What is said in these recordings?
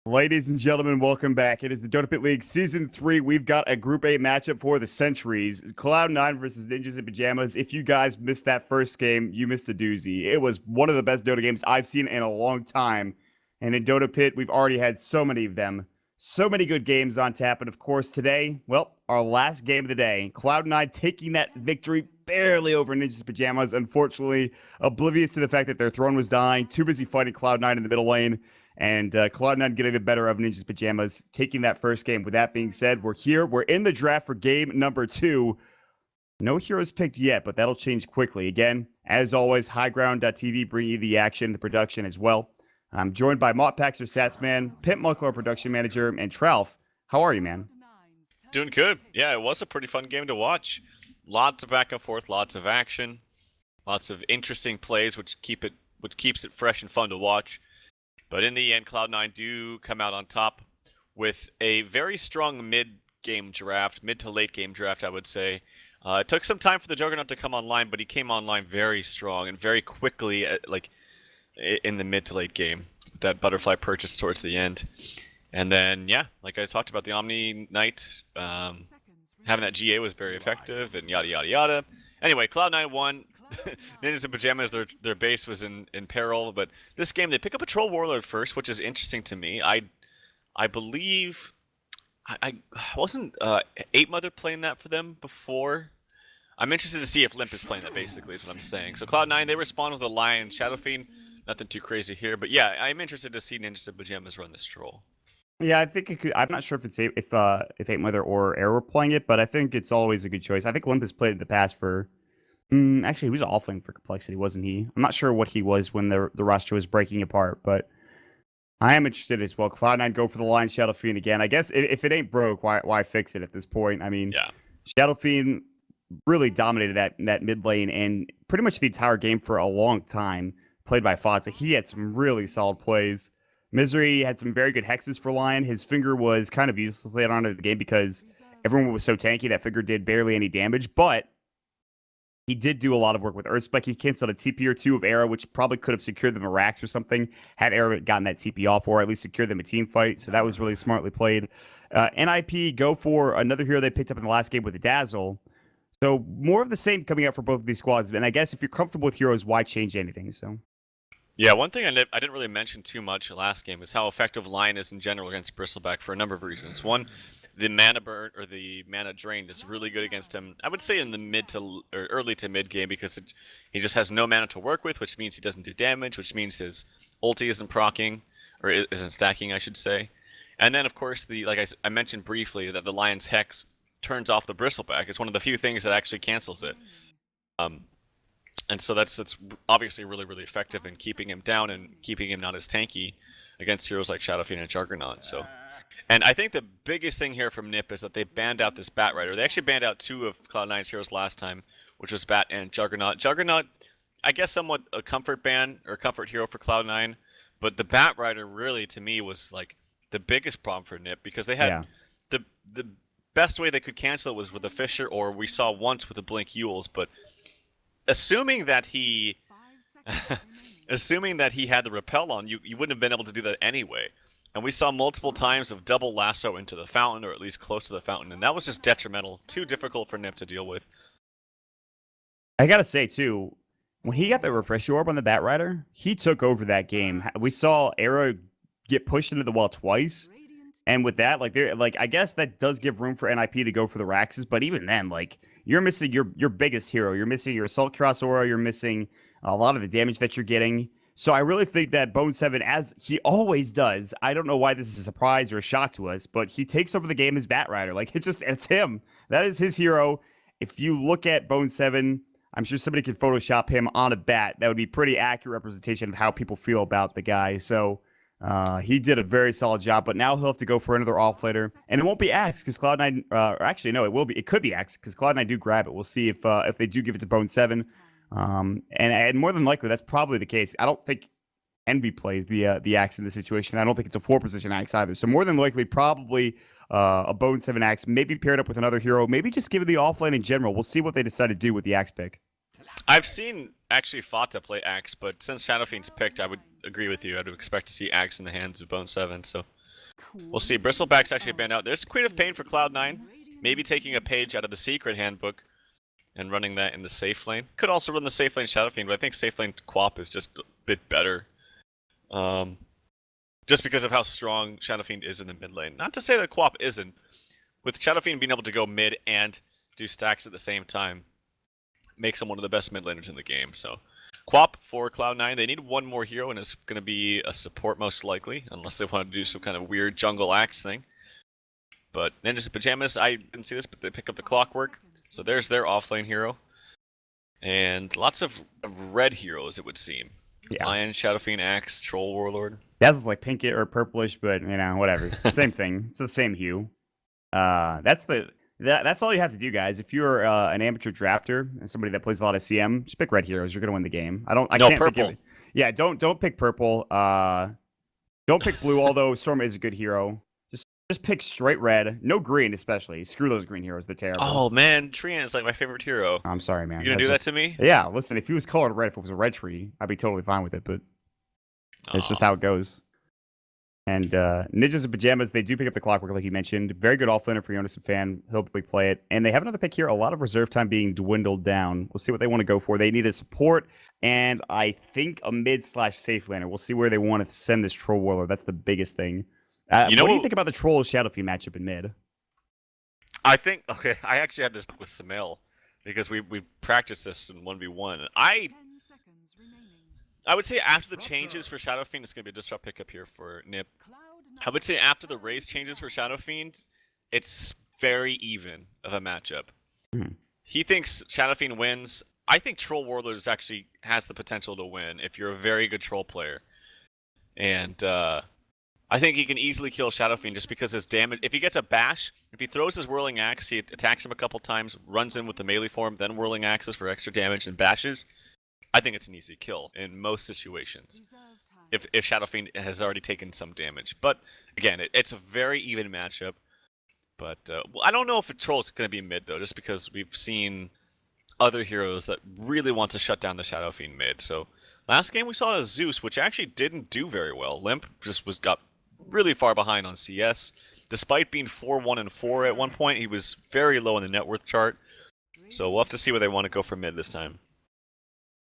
Ladies and gentlemen, welcome back. It is the DotaPit League Season 3. We've got a Group A matchup for the Centuries. Cloud9 versus Ninjas in Pajamas. If you guys missed that first game, you missed a doozy. It was one of the best Dota games I've seen in a long time. And in DotaPit, we've already had so many of them. So many good games on tap. And of course, today, well, our last game of the day. Cloud9 taking that victory barely over Ninjas in Pajamas. Unfortunately, oblivious to the fact that their throne was dying. Too busy fighting Cloud9 in the middle lane. And Cloud9 getting the better of Ninja's Pajamas, taking that first game. With that being said, we're here. We're in the draft for game number 2. No heroes picked yet, but that'll change quickly. Again, as always, highground.tv bringing you the action, the production as well. I'm joined by Mottpaxer Satsman, Pimp Muckler Production Manager, and Tralf. How are you, man? Doing good. Yeah, it was a pretty fun game to watch. Lots of back and forth, lots of action, lots of interesting plays, which keeps it fresh and fun to watch. But in the end, Cloud9 do come out on top with a very strong mid-game draft, mid to late game draft, I would say. It took some time for the Juggernaut to come online, but he came online very strong and very quickly, in the mid to late game, with that butterfly purchase towards the end. And then, yeah, like I talked about, the Omni Knight, having that GA was very effective, and yada yada yada. Anyway, Cloud9 won. Ninjas in Pajamas, their base was in peril, but this game they pick up a Troll Warlord first, which is interesting to me. I believe I wasn't 8 Mother playing that for them before. I'm interested to see if Limp is playing that, basically, is what I'm saying. So Cloud9, they respond with a Lion Shadow Fiend. Nothing too crazy here, but yeah, I'm interested to see Ninjas in Pajamas run this Troll. Yeah, I think it could. I'm not sure if it's if 8 Mother or Arrow were playing it, but I think it's always a good choice. I think Limp has played in the past for. Actually, he was offlane for Complexity, wasn't he? I'm not sure what he was when the roster was breaking apart, but I am interested as well. Cloud9 go for the Lion Shadow Fiend again. I guess if it ain't broke, why fix it at this point? I mean, yeah. Shadow Fiend really dominated that mid lane and pretty much the entire game for a long time. Played by Fotza. He had some really solid plays. Misery had some very good hexes for Lion. His finger was kind of useless later on in the game because everyone was so tanky that finger did barely any damage, but he did do a lot of work with Earthspec. He canceled a TP or 2 of Arrow, which probably could have secured them a Rax or something had Arrow gotten that TP off, or at least secured them a team fight. So that was really smartly played. NiP go for another hero they picked up in the last game with the Dazzle. So more of the same coming out for both of these squads. And I guess if you're comfortable with heroes, why change anything? So. Yeah, one thing I didn't really mention too much last game is how effective Lion is in general against Bristleback for a number of reasons. One, the mana burn or the mana drain is really good against him. I would say in the mid to or early to mid game because he just has no mana to work with, which means he doesn't do damage, which means his ulti isn't proccing or isn't stacking, I should say. And then of course like I mentioned briefly that the Lion's Hex turns off the Bristleback. It's one of the few things that actually cancels it. And so that's obviously really effective in keeping him down and keeping him not as tanky against heroes like Shadow Fiend and Juggernaut. So. And I think the biggest thing here from NiP is that they banned out this Bat Rider. They actually banned out 2 of Cloud9's heroes last time, which was Bat and Juggernaut. Juggernaut, I guess somewhat a comfort ban or comfort hero for Cloud9, but the Bat Rider really, to me, was like the biggest problem for NiP because they had the best way they could cancel it was with a Fisher, or we saw once with the Blink Yules, but assuming that he had the Repel on, you wouldn't have been able to do that anyway. And we saw multiple times of double lasso into the fountain, or at least close to the fountain, and that was just detrimental. Too difficult for NiP to deal with. I gotta say, too, when he got the Refresh Orb on the Bat Rider, he took over that game. We saw Arrow get pushed into the wall twice, and with that, I guess that does give room for NiP to go for the Raxes, but even then, you're missing your biggest hero. You're missing your Assault Cross Aura, you're missing a lot of the damage that you're getting. So I really think that Bone7, as he always does, I don't know why this is a surprise or a shock to us, but he takes over the game as Bat Rider. It's him. That is his hero. If you look at Bone7, I'm sure somebody could Photoshop him on a bat. That would be pretty accurate representation of how people feel about the guy. So he did a very solid job, but now he'll have to go for another offlaner. And it won't be Axe because Cloud9, actually, no, it will be. It could be Axe because Cloud9 do grab it. We'll see if they do give it to Bone7. And more than likely, that's probably the case. I don't think Envy plays the Axe in this situation. I don't think it's a 4-position Axe either. So more than likely, probably a Bone7 Axe, maybe paired up with another hero, maybe just give it the offlane in general. We'll see what they decide to do with the Axe pick. I've seen actually Fata play Axe, but since Shadow Fiend's picked, I would agree with you. I'd expect to see Axe in the hands of Bone7. So We'll see. Bristleback's actually banned out. There's Queen of Pain for Cloud9. Maybe taking a page out of the secret handbook and running that in the safe lane. Could also run the safe lane Shadow Fiend, but I think safe lane Quap is just a bit better. Just because of how strong Shadow Fiend is in the mid lane. Not to say that Quap isn't. With Shadow Fiend being able to go mid and do stacks at the same time, makes him one of the best mid laners in the game. So Quap for Cloud9. They need one more hero, and it's going to be a support most likely, unless they want to do some kind of weird jungle axe thing. But Ninjas in Pajamas, I didn't see this, but they pick up the Clockwork. So there's their offlane hero. And lots of red heroes, it would seem. Yeah. Lion, Shadow Fiend, Axe, Troll Warlord. Dazzle's like pink or purplish, but you know, whatever. Same thing. It's the same hue. That's all you have to do, guys. If you're an amateur drafter and somebody that plays a lot of CM, just pick red heroes. You're gonna win the game. I can't purple. think of it. Yeah, don't pick purple. Don't pick blue. Although Storm is a good hero. Just pick straight red. No green, especially. Screw those green heroes. They're terrible. Oh man, Treant is like my favorite hero. I'm sorry, man. You gonna do that to me? Yeah. Listen, if he was colored red, if it was a red tree, I'd be totally fine with it. But it's just how it goes. And Ninjas in Pajamas, they do pick up the Clockwork, like you mentioned. Very good offlaner for Jonas and Fan. He'll probably play it. And they have another pick here. A lot of reserve time being dwindled down. We'll see what they want to go for. They need a support and I think a mid/safe laner. We'll see where they want to send this Troll Warlord. That's the biggest thing. What do you think about the Troll Shadow Fiend matchup in mid? I think, okay, I actually had this with Samel because we practiced this in 1v1. I would say after the changes for Shadow Fiend, it's going to be a disrupt pickup here for NiP. I would say after the raise changes for Shadow Fiend, it's very even of a matchup. He thinks Shadow Fiend wins. I think Troll Warlord actually has the potential to win if you're a very good Troll player. And I think he can easily kill Shadow Fiend just because his damage... If he gets a bash, if he throws his Whirling Axe, he attacks him a couple times, runs in with the melee form, then Whirling Axes for extra damage and bashes. I think it's an easy kill in most situations. If Shadow Fiend has already taken some damage. But again, it's a very even matchup. But well, I don't know if a Troll is going to be mid though, just because we've seen other heroes that really want to shut down the Shadow Fiend mid. So last game we saw a Zeus, which actually didn't do very well. Limp just got really far behind on CS. Despite being 4-1 and 4 at one point, he was very low in the net worth chart. So we'll have to see where they want to go for mid this time.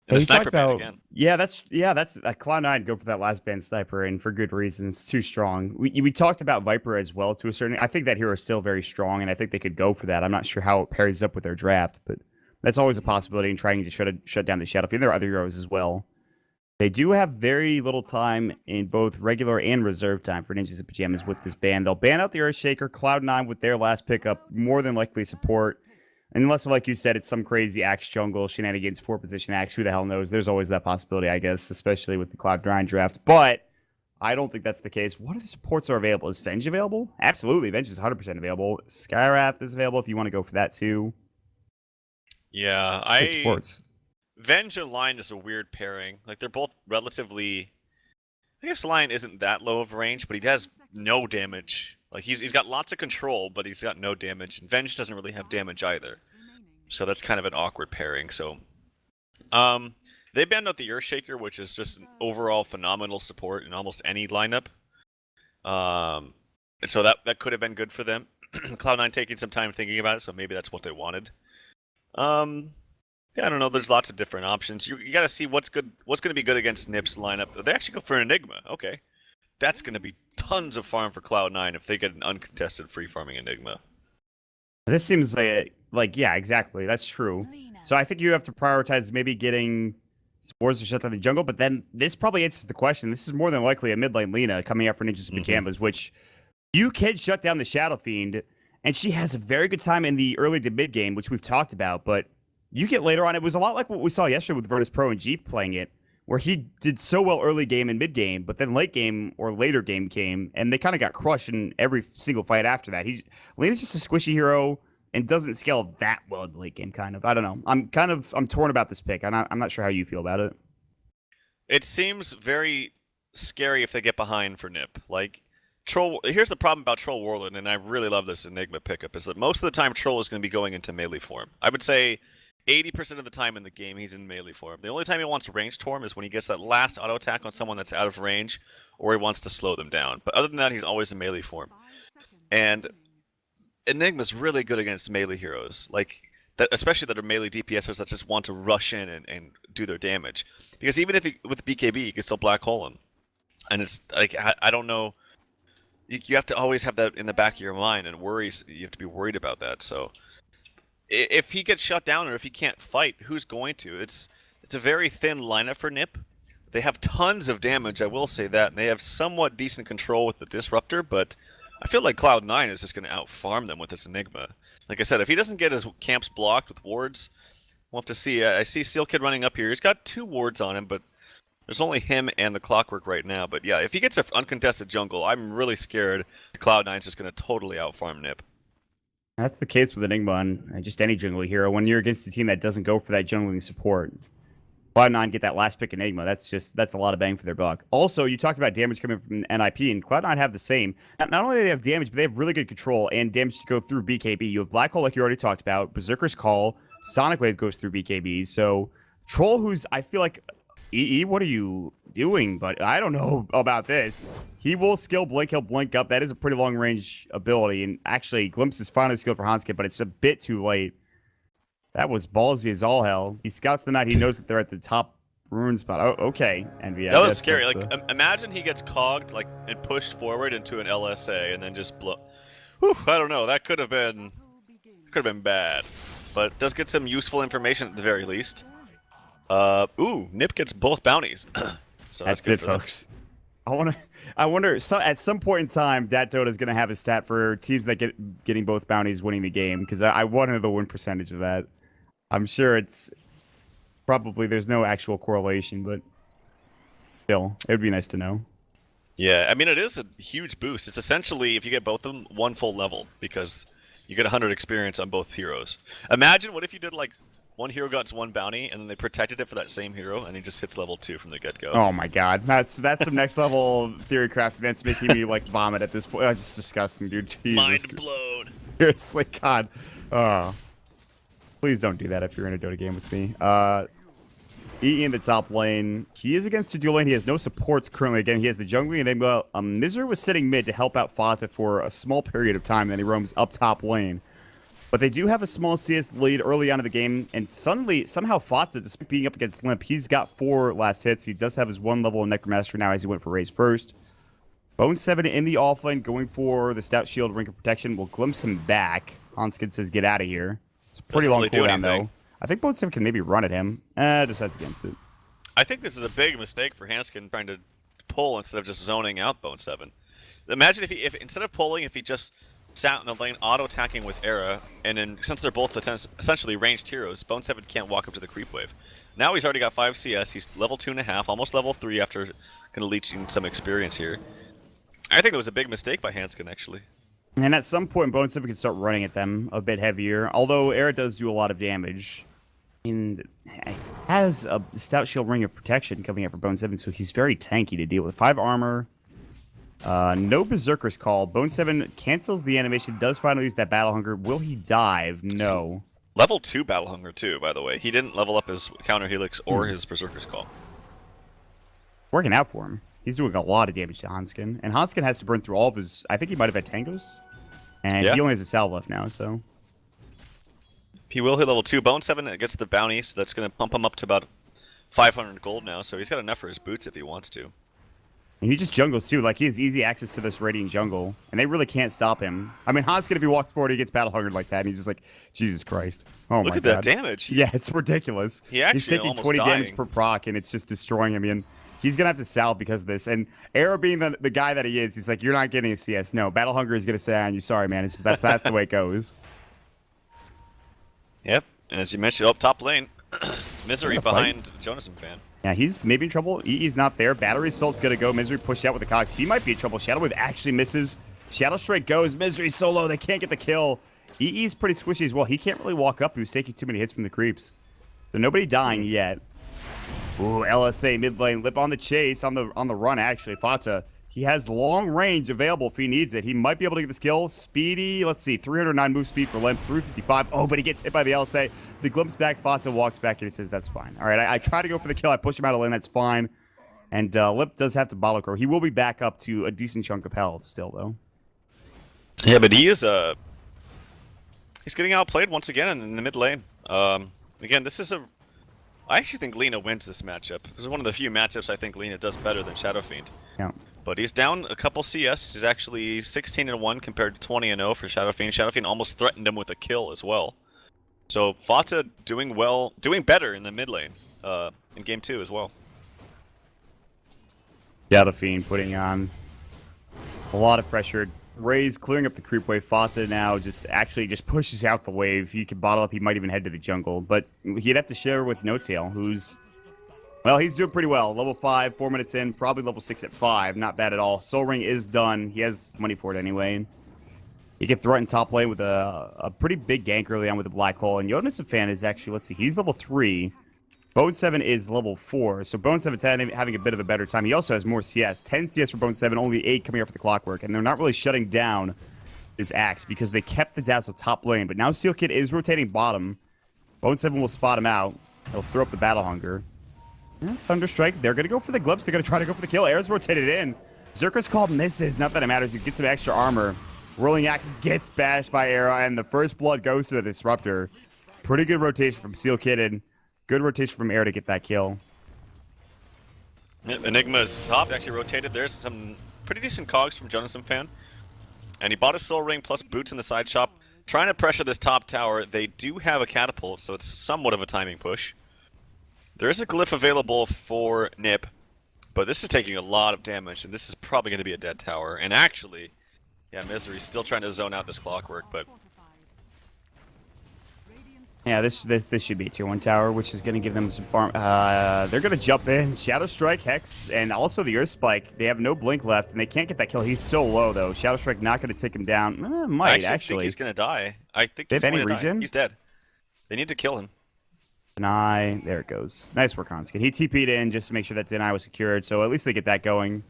And the sniper ban again. Yeah, that's Cloud9 go for that last ban sniper, and for good reasons. Too strong. We talked about Viper as well to a certain. I think that hero is still very strong, and I think they could go for that. I'm not sure how it pairs up with their draft, but that's always a possibility in trying to shut down the Shadow Fiend. There are other heroes as well. They do have very little time in both regular and reserve time for Ninjas in Pajamas with this ban. They'll ban out the Earthshaker, Cloud9 with their last pickup, more than likely support. Unless, like you said, it's some crazy Axe jungle shenanigans, 4-position Axe. Who the hell knows? There's always that possibility, I guess, especially with the Cloud9 draft. But I don't think that's the case. What other supports are available? Is Venge available? Absolutely. Venge is 100% available. Skywrath is available if you want to go for that too. Yeah, supports. Venge and Lion is a weird pairing. Like, they're both relatively... I guess Lion isn't that low of range, but he has no damage. Like, he's got lots of control, but he's got no damage. And Venge doesn't really have damage either. So that's kind of an awkward pairing. So, they banned out the Earthshaker, which is just an overall phenomenal support in almost any lineup. And so that could have been good for them. Cloud9 taking some time thinking about it, so maybe that's what they wanted. Yeah, I don't know. There's lots of different options. You got to see what's good. What's going to be good against NiP's lineup. They actually go for an Enigma. Okay, that's going to be tons of farm for Cloud9 if they get an uncontested free farming Enigma. This seems like yeah, exactly. That's true. So I think you have to prioritize maybe getting spores to shut down the jungle. But then this probably answers the question. This is more than likely a mid lane Lina coming out for Ninjas in Pajamas, which you can shut down the Shadow Fiend, and she has a very good time in the early to mid game, which we've talked about, but. You get later on, it was a lot like what we saw yesterday with Virtus Pro and Jeep playing it, where he did so well early game and mid game, but then late game or later game came, and they kind of got crushed in every single fight after that. Lena's just a squishy hero and doesn't scale that well in the late game, kind of. I don't know. I'm torn about this pick. I'm not sure how you feel about it. It seems very scary if they get behind for NiP. Like, Troll. Here's the problem about Troll Warlord, and I really love this Enigma pickup, is that most of the time Troll is going to be going into melee form. I would say 80% of the time in the game, he's in melee form. The only time he wants ranged form is when he gets that last auto attack on someone that's out of range, or he wants to slow them down. But other than that, he's always in melee form. And Enigma's really good against melee heroes, like that, especially that are melee DPSers that just want to rush in and do their damage. Because even if with BKB, you can still black hole him, and it's like I don't know. You have to always have that in the back of your mind and worries. You have to be worried about that. So if he gets shut down or if he can't fight, who's going to? It's a very thin lineup for NiP. They have tons of damage, I will say that, and they have somewhat decent control with the Disruptor, but I feel like Cloud9 is just going to outfarm them with this Enigma. Like I said, if he doesn't get his camps blocked with wards, we'll have to see. I see Steel Kid running up here. He's got 2 wards on him, but there's only him and the Clockwork right now. But yeah, if he gets an uncontested jungle, I'm really scared Cloud9's just going to totally outfarm NiP. That's the case with Enigma and just any jungler hero. When you're against a team that doesn't go for that jungling support, Cloud9 get that last pick Enigma. That's a lot of bang for their buck. Also, you talked about damage coming from NiP, and Cloud9 have the same. Not only do they have damage, but they have really good control and damage to go through BKB. You have Black Hole, like you already talked about. Berserker's Call, Sonic Wave goes through BKB. So Troll, who's I feel like what are you doing? But I don't know about this. He will skill blink. He'll blink up. That is a pretty long range ability. And actually, Glimpse is finally skilled for Hanske, but it's a bit too late. That was ballsy as all hell. He scouts them out. He knows that they're at the top rune spot. Oh, okay. Envy. That was scary. Like, imagine he gets cogged and pushed forward into an LSA and then just blow. Whew, I don't know. That could have been bad, but it does get some useful information at the very least. Ooh, NiP gets both bounties. So that's it, folks. I wonder. So at some point in time, Dota is going to have a stat for teams that getting both bounties winning the game, because I want to know the win percentage of that. I'm sure it's probably there's no actual correlation, but still, it would be nice to know. Yeah, I mean it is a huge boost. It's essentially if you get both of them 1 full level because you get 100 experience on both heroes. Imagine what if you did like one hero got 1 bounty, and then they protected it for that same hero, and he just hits level 2 from the get-go. Oh my god, that's some next level theory crafting. That's making me like vomit at this point. It's just disgusting, dude. Jesus. Mind blown. Seriously, God. Please don't do that if you're in a Dota game with me. EE in the top lane. He is against a dual lane. He has no supports currently. Again, he has the jungling, and then Misery was sitting mid to help out Fata for a small period of time, and then he roams up top lane. But they do have a small CS lead early on in the game, and somehow Fata, despite being up against Limp, he's got 4 last hits. He does have his 1 level of Necromancer now as he went for Raze first. Bone7 in the offlane going for the Stout Shield, Ring of Protection. Will glimpse him back. Hanskid says, get out of here. It's a pretty long cooldown, though. I think Bone7 can maybe run at him. Decides against it. I think this is a big mistake for Hanskin trying to pull instead of just zoning out Bone7. Imagine if instead of pulling, if he just sat in the lane auto-attacking with Era, and then since they're both essentially ranged heroes, Bone7 can't walk up to the creep wave. Now he's already got 5 CS, he's level 2.5, almost level 3 after kind of leeching some experience here. I think it was a big mistake by Hanskin, actually. And at some point, Bone7 can start running at them a bit heavier, although Era does do a lot of damage. And has a Stout Shield Ring of Protection coming up for Bone7, so he's very tanky to deal with. 5 armor. No Berserker's Call. Bone7 cancels the animation, does finally use that Battle Hunger. Will he dive? No. Level 2 Battle Hunger too, by the way. He didn't level up his Counter Helix or his Berserker's Call. Working out for him. He's doing a lot of damage to Hanskin. And Hanskin has to burn through all of his... I think he might have had Tangos. And he only has a salve left now, so... He will hit level 2. Bone7 gets the bounty, so that's going to pump him up to about 500 gold now. So he's got enough for his boots if he wants to. And he just jungles too. Like, he has easy access to this Radiant jungle. And they really can't stop him. I mean, Hanskin, if he walks forward, he gets battle hungered like that. And he's just like, Jesus Christ. Oh my God. Look at that damage. Yeah, it's ridiculous. He's taking 20 damage per proc, and it's just destroying him. And he's going to have to salve because of this. And Arrow being the guy that he is, he's like, you're not getting a CS. No, battle hunger is going to stay on you. Sorry, man. It's just, that's the way it goes. Yep. And as you mentioned, up top lane, Misery behind Jonathan Fan. Yeah, he's maybe in trouble. EE's not there. Battery Assault's going to go. Misery pushed out with the Cox. He might be in trouble. Shadow Wave actually misses. Shadow Strike goes. Misery solo. They can't get the kill. EE's pretty squishy as well. He can't really walk up. He was taking too many hits from the creeps. So nobody dying yet. Ooh, LSA mid lane. Lip on the chase. On the run, actually. Fata. He has long range available if he needs it. He might be able to get this kill. Speedy, let's see, 309 move speed for Limp, 355. Oh, but he gets hit by the LSA. The glimpse back, Fatsa walks back, and he says, that's fine. All right, I try to go for the kill. I push him out of lane. That's fine. And Limp does have to bottle crow. He will be back up to a decent chunk of health still, though. Yeah, but he is he's getting outplayed once again in the mid lane. Again, this is I actually think Lina wins this matchup. This is one of the few matchups I think Lina does better than Shadow Fiend. Yeah. But he's down a couple CS. He's actually 16-1 compared to 20-0 for Shadow Fiend. Shadow Fiend almost threatened him with a kill as well. So Fata doing well, doing better in the mid lane in game 2 as well. Shadow Fiend putting on a lot of pressure. Ray's clearing up the creep wave. Fata now just pushes out the wave. He can bottle up. He might even head to the jungle. But he'd have to share with No-Tail, who's... Well, he's doing pretty well. Level 5, 4 minutes in. Probably level 6 at 5. Not bad at all. Soul Ring is done. He has money for it anyway. He can threaten top lane with a pretty big gank early on with the Black Hole. And Jonas fan is actually, let's see, he's level 3. Bone 7 is level 4. So Bone 7's having a bit of a better time. He also has more CS. 10 CS for Bone 7, only 8 coming off the clockwork. And they're not really shutting down this Axe because they kept the Dazzle top lane. But now Steel Kid is rotating bottom. Bone 7 will spot him out. He'll throw up the Battle Hunger. Thunderstrike, they're going to go for the glimpse. They're going to try to go for the kill. Air's rotated in. Zerka's called misses. Not that it matters. You get some extra armor. Rolling Axe gets bashed by Arrow, and the first blood goes to the Disruptor. Pretty good rotation from Steel Kid, and good rotation from Air to get that kill. Enigma's top actually rotated. There's some pretty decent cogs from Jonas fan. And he bought a Soul Ring plus boots in the side shop. Trying to pressure this top tower. They do have a catapult, so it's somewhat of a timing push. There is a glyph available for NiP, but this is taking a lot of damage, and this is probably going to be a dead tower. And actually, yeah, Misery's still trying to zone out this clockwork, but... Yeah, this should be a tier 1 tower, which is going to give them some farm. They're going to jump in. Shadow Strike, Hex, and also the Earth Spike. They have no blink left, and they can't get that kill. He's so low, though. Shadow Strike not going to take him down. Might, I think he's going to die. I think he's going to die. He's dead. They need to kill him. Deny. There it goes. Nice work, Hanskin. He TP'd in just to make sure that deny was secured, so at least they get that going.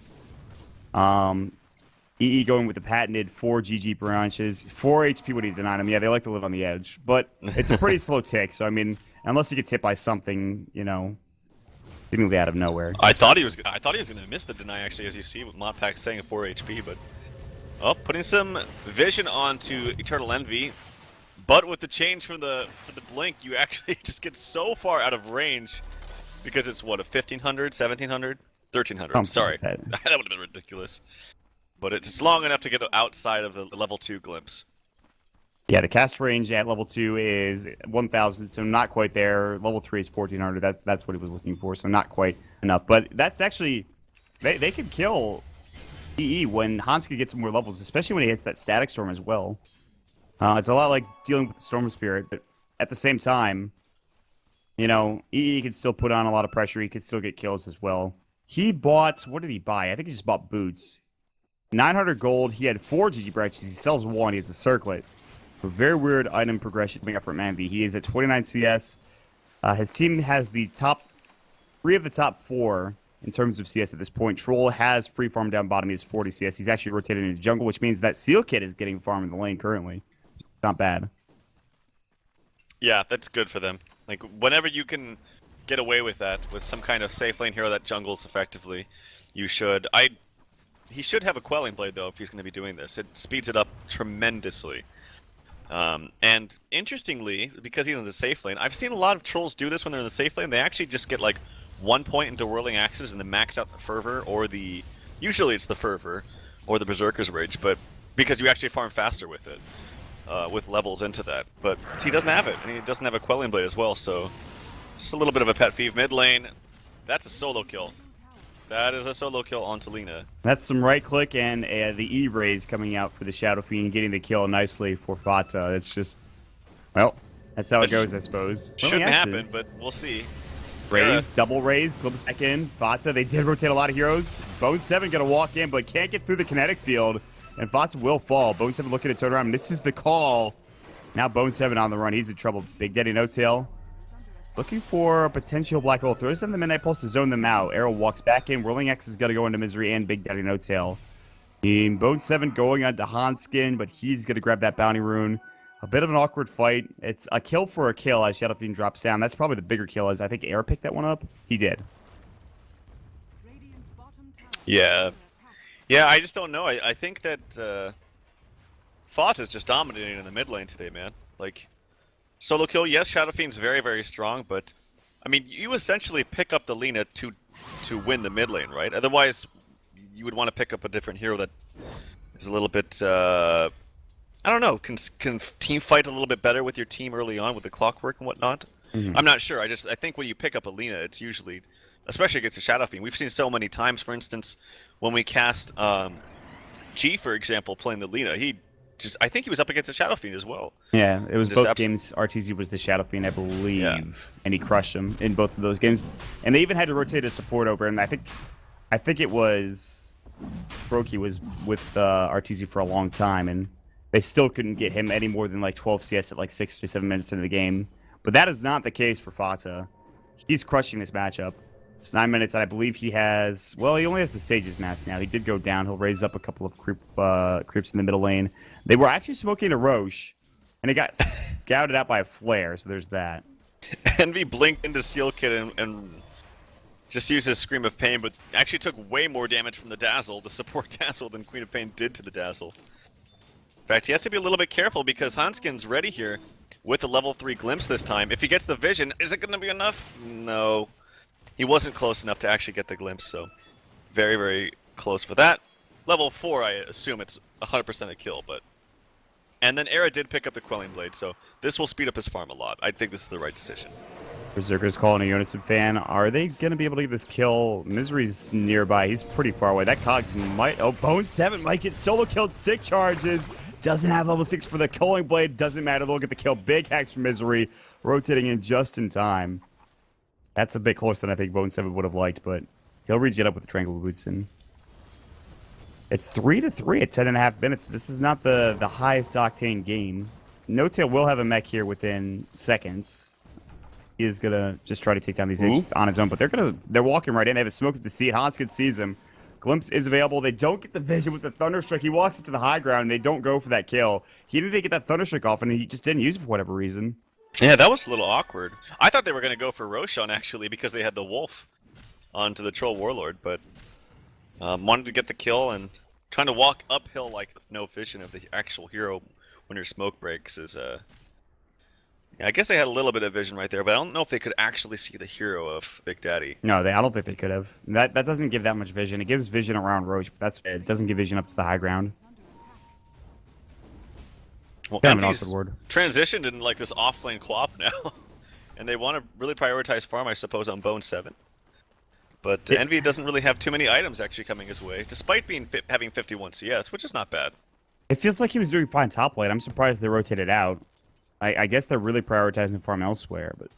EE going with the patented 4 GG branches. 4 HP when he denied him. Yeah, they like to live on the edge. But it's a pretty slow tick, so I mean, unless he gets hit by something, you know, seemingly out of nowhere. I thought he was going to miss the deny, actually, as you see with Modpack saying a 4 HP, but... Oh, putting some vision onto Eternal Envy. But with the change from the blink, you actually just get so far out of range because it's what, a 1500, 1700, 1300. I'm sorry, that would have been ridiculous. But it's long enough to get outside of the level 2 glimpse. Yeah, the cast range at level 2 is 1000, so not quite there. Level 3 is 1400. That's what he was looking for, so not quite enough. But that's actually they can kill EE when Hanska gets some more levels, especially when he hits that static storm as well. It's a lot like dealing with the Storm Spirit, but at the same time, you know, EE can still put on a lot of pressure. He can still get kills as well. He bought, what did he buy? I think he just bought boots. 900 gold. He had 4 GG branches. He sells 1. He has a circlet. A very weird item progression coming up from Manvi. He is at 29 CS. His team has the top 3 of the top 4 in terms of CS at this point. Troll has free farm down bottom. He has 40 CS. He's actually rotated in his jungle, which means that Seal Kid is getting farm in the lane currently. Not bad. Yeah, that's good for them. Like, whenever you can get away with that, with some kind of safe lane hero that jungles effectively, you should. He should have a Quelling Blade, though, if he's going to be doing this. It speeds it up tremendously. And interestingly, because he's in the safe lane, I've seen a lot of trolls do this when they're in the safe lane. They actually just get, like, 1 point into Whirling Axes and then max out the Fervor, or the... Usually it's the Fervor, or the Berserker's Rage, but because you actually farm faster with it. With levels into that, but he doesn't have it, and he doesn't have a Quelling Blade as well, so just a little bit of a pet peeve. Mid lane, that's a solo kill. That is a solo kill on Lina. That's some right click and the E raise coming out for the Shadow Fiend, getting the kill nicely for Fata. It's just, well, that's how it goes, I suppose. Shouldn't happen, but we'll see. Raise, double raise, glimpse back in. Fata, they did rotate a lot of heroes. Bone 7 gonna walk in, but can't get through the kinetic field. And Fata will fall. Bone 7 looking to turn around. This is the call. Now Bone 7 on the run. He's in trouble. Big Daddy No-Tail Looking for a potential black hole. Throws them the Midnight Pulse to zone them out. Arrow walks back in. Whirling X is going to go into Misery and Big Daddy No Tail. Bone 7 going on to Hanskin, but he's going to grab that bounty rune. A bit of an awkward fight. It's a kill for a kill as Shadow Fiend drops down. That's probably the bigger kill, as I think Air picked that one up. He did. Yeah. Yeah, I just don't know. I think that Fought is just dominating in the mid lane today, man. Like, solo kill, yes, Shadow Fiend's very, very strong, but, I mean, you essentially pick up the Lina to win the mid lane, right? Otherwise, you would want to pick up a different hero that is a little bit, I don't know, can team fight a little bit better with your team early on with the clockwork and whatnot. I'm not sure. I think when you pick up a Lina, it's usually, especially against a Shadow Fiend, we've seen so many times, for instance, when we cast G, for example, playing the Lina, I think he was up against a Shadow Fiend as well. Yeah, it was both games. RTZ was the Shadow Fiend, I believe, and he crushed him in both of those games. And they even had to rotate a support over, and I think it was Brokey was with RTZ for a long time, and they still couldn't get him any more than like 12 CS at like 6 to 7 minutes into the game. But that is not the case for Fata. He's crushing this matchup. It's 9 minutes, and I believe he has... Well, he only has the Sage's Mask now. He did go down. He'll raise up a couple of creeps in the middle lane. They were actually smoking a Roche, and it got scouted out by a flare, so there's that. Envy blinked into Seal Kid and just used his Scream of Pain, but actually took way more damage from the Dazzle, the support Dazzle, than Queen of Pain did to the Dazzle. In fact, he has to be a little bit careful because Hanskin's ready here with the level 3 Glimpse this time. If he gets the Vision, is it going to be enough? No. He wasn't close enough to actually get the Glimpse, so very, very close for that. Level 4, I assume it's 100% a kill, but... And then Era did pick up the Quelling Blade, so this will speed up his farm a lot. I think this is the right decision. Berserker's calling a Unison fan. Are they going to be able to get this kill? Misery's nearby. He's pretty far away. That Cogs might... Oh, Bone 7 might get solo killed. Stick charges. Doesn't have level 6 for the Quelling Blade. Doesn't matter. They'll get the kill. Big hacks from Misery. Rotating in just in time. That's a bit closer than I think Bone 7 would have liked, but he'll reach it up with the Tranquil Boots in. It's 3-3 at 10.5 minutes. This is not the highest octane game. No Tail will have a mech here within seconds. He is gonna just try to take down these agents on his own, but they're walking right in. They have a smoke to see it. Hanskin sees him. Glimpse is available. They don't get the vision with the Thunderstruck. He walks up to the high ground and they don't go for that kill. He needed to get that Thunderstruck off and he just didn't use it for whatever reason. Yeah, that was a little awkward. I thought they were going to go for Roshan, actually, because they had the Wolf onto the Troll Warlord, but wanted to get the kill, and trying to walk uphill like with no vision of the actual hero when your smoke breaks is... Yeah, I guess they had a little bit of vision right there, but I don't know if they could actually see the hero of Big Daddy. No, I don't think they could have. That doesn't give that much vision. It gives vision around Roche, but it doesn't give vision up to the high ground. Well, Kind of an Envy's awkward word. transitioned in like this off-lane co-op now, and they want to really prioritize farm, I suppose, on Bone 7. But Envy doesn't really have too many items actually coming his way, despite having 51 CS, which is not bad. It feels like he was doing fine top lane. I'm surprised they rotated out. I guess they're really prioritizing farm elsewhere, but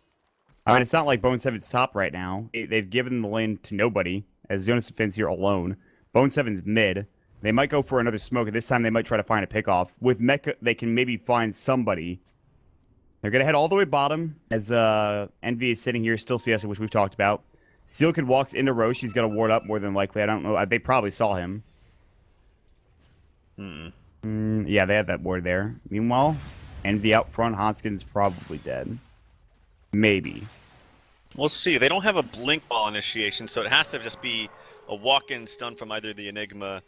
I mean, it's not like Bone 7's top right now. They've given the lane to nobody, as Jonas defends here alone. Bone 7's mid. They might go for another smoke, and this time they might try to find a pickoff. With Mecha, they can maybe find somebody. They're going to head all the way bottom, as Envy is sitting here, still CS, which we've talked about. Seal Kid walks into Roche. He's going to ward up more than likely. I don't know. They probably saw him. Yeah, they had that ward there. Meanwhile, Envy out front. Hanskin's probably dead. Maybe. We'll see. They don't have a blink ball initiation, so it has to just be a walk-in stun from either the Enigma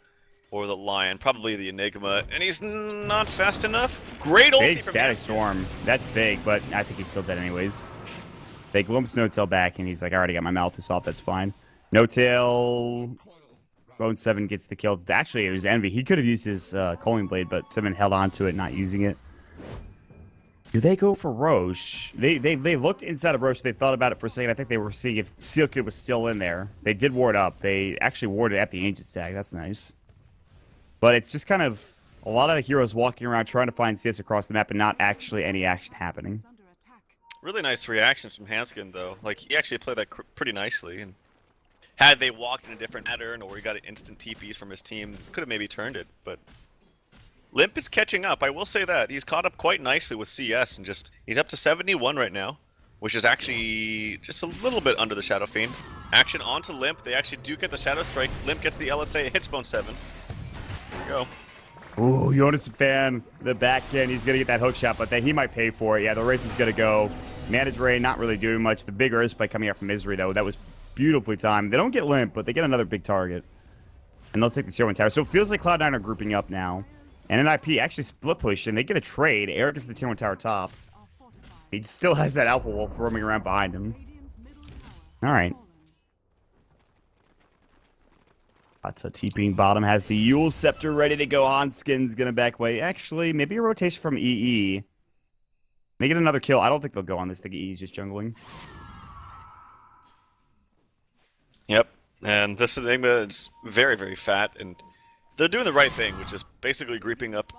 or the Lion. Probably the Enigma. And he's not fast enough. Great ulti Big from static Hanskin. storm. That's big, but I think he's still dead anyways. They glimpse No Tail back, and he's like, I already got my Malphus off. That's fine. No Tail... Bone 7 gets the kill. Actually, it was Envy. He could have used his Culling Blade, but 7 held on to it, not using it. Do they go for Roche? They looked inside of Roche. They thought about it for a second. I think they were seeing if Seal Kid was still in there. They did ward up. They actually warded at the Ancient Stag. That's nice. But it's just kind of a lot of the heroes walking around trying to find CS across the map and not actually any action happening. Really nice reactions from Hanskin, though. Like, he actually played that pretty nicely. And had they walked in a different pattern or he got an instant TPs from his team, could have maybe turned it, but... Limp is catching up, I will say that. He's caught up quite nicely with CS and just... He's up to 71 right now. which is actually just a little bit under the Shadow Fiend. Action onto Limp. They actually do get the Shadow Strike. Limp gets the LSA, hits Bone 7. There you go. Ooh, Jonas Fan, the backhand, he's going to get that hook shot, but then he might pay for it. Yeah, the race is going to go. Mana Drain not really doing much. The big Earth Spike coming out from Misery, though, that was beautifully timed. They don't get Limp, but they get another big target. And they'll take the Tier 1 tower. So it feels like Cloud9 are grouping up now. And NiP actually split push, and they get a trade. Eric gets the Tier 1 tower top. He still has that Alpha Wolf roaming around behind him. All right. TPing bottom has the Yule Scepter ready to go. Hanskin's going to back away. Actually, maybe a rotation from EE. They get another kill. I don't think they'll go on this. I think EE's just jungling. Yep. And this Enigma is very, very fat, and they're doing the right thing, which is basically grouping up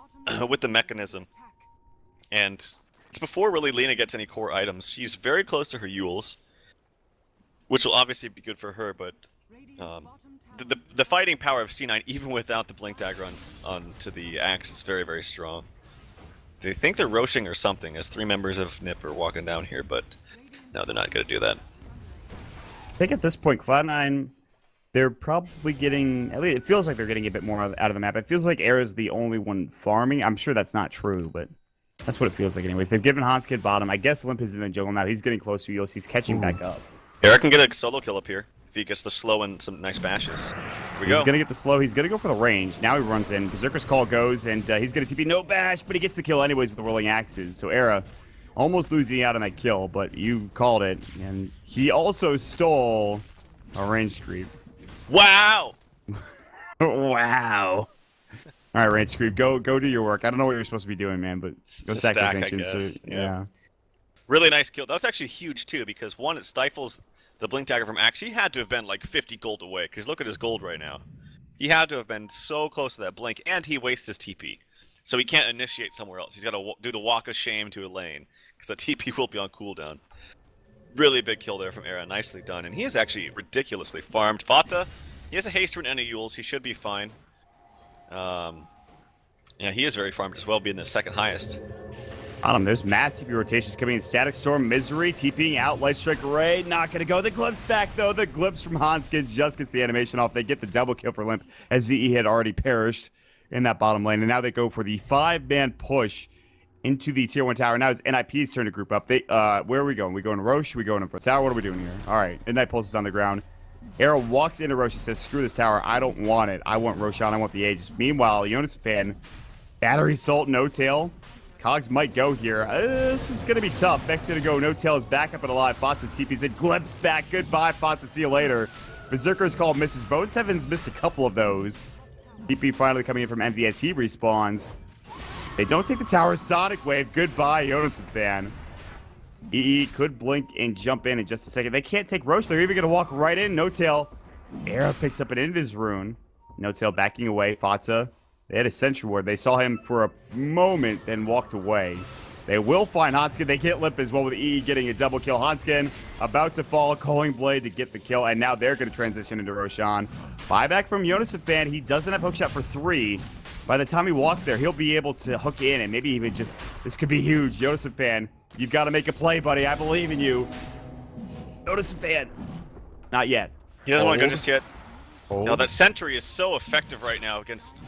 with the mechanism. And it's before really Lena gets any core items. She's very close to her Yules, which will obviously be good for her, but the fighting power of C9, even without the Blink Dagger onto the axe, is very, very strong. They think they're roshing or something, as 3 members of NiP are walking down here, but no, they're not going to do that. I think at this point, Cloud9, they're probably getting, at least it feels like they're getting a bit more out of the map. It feels like Era's the only one farming. I'm sure that's not true, but that's what it feels like anyways. They've given Hanskin bottom. I guess Limp is in the jungle now. He's getting close to Eos. He's catching back up. Eric can get a solo kill up here if he gets the slow and some nice bashes. Here we go. He's going to get the slow. He's going to go for the range. Now he runs in. Berserker's Call goes, and he's going to TP no bash, but he gets the kill anyways with the rolling axes. So Era almost losing out on that kill, but you called it. And he also stole a range creep. Wow! Wow. All right, range creep, go do your work. I don't know what you're supposed to be doing, man, but go stack those ancients. So, yeah. Really nice kill. That was actually huge, too, because one, it stifles the Blink Dagger from Axe. He had to have been like 50 gold away, because look at his gold right now. He had to have been so close to that Blink, and he wastes his TP. So he can't initiate somewhere else. He's got to do the Walk of Shame to a lane, because the TP will be on cooldown. Really big kill there from Era. Nicely done. And he is actually ridiculously farmed. Fata, he has a haste rune and a Yules. He should be fine. Yeah, he is very farmed as well, being the second highest. Bottom, there's mass TP rotations coming in. Static Storm, Misery, TPing out, Light Strike Array, not going to go. The Glimpse back, though. The Glimpse from Hanskin just gets the animation off. They get the double kill for Limp, as ZE had already perished in that bottom lane. And now they go for the 5-man push into the Tier 1 tower. Now it's NiP's turn to group up. They, where are we going? We going to Roche? We going to tower? What are we doing here? All right, Midnight Pulse is on the ground. Era walks into Roche and says, screw this tower. I don't want it. I want Roshan. I want the Aegis. Meanwhile, Jonas Fan, Battery Salt, No Tail. Cogs might go here. This is going to be tough. Beck's going to go. No Tail is back up and alive. Fatsa TP's in. Glimpse back. Goodbye, Fatsa. See you later. Berserker's Call misses. Bone Seven's missed a couple of those. TP finally coming in from Envy as he respawns. They don't take the tower. Sonic Wave. Goodbye, Jonas Fan. EE could blink and jump in just a second. They can't take Roche. They're even going to walk right in. No Tail. Era picks up an Invis rune. No Tail backing away. Fatsa. They had a Sentry Ward. They saw him for a moment, then walked away. They will find Hanskin. They get Limp as well with EE getting a double kill. Hanskin about to fall. Calling Blade to get the kill. And now they're going to transition into Roshan. Buyback from Jonas Fan. He doesn't have hookshot for 3. By the time he walks there, he'll be able to hook in and maybe even just... This could be huge. Jonas Fan, you've got to make a play, buddy. I believe in you. Jonas Fan. Not yet. He doesn't want to go just yet. Hold. No, that Sentry is so effective right now against...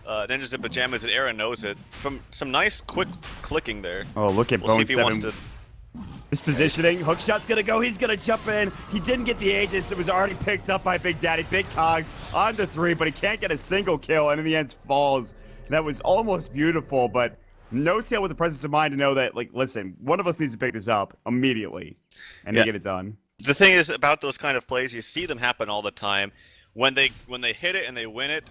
Ninjas in Pajamas, and Era knows it. From some nice, quick clicking there. Oh, look at we'll Bone see if he 7. wants to... This positioning. Hookshot's going to go. He's going to jump in. He didn't get the Aegis. It was already picked up by Big Daddy. Big Cogs onto 3, but he can't get a single kill, and in the end falls. That was almost beautiful, but No Tail with the presence of mind to know that, like, listen, one of us needs to pick this up immediately, and they get it done. The thing is about those kind of plays, you see them happen all the time. When they hit it and they win it,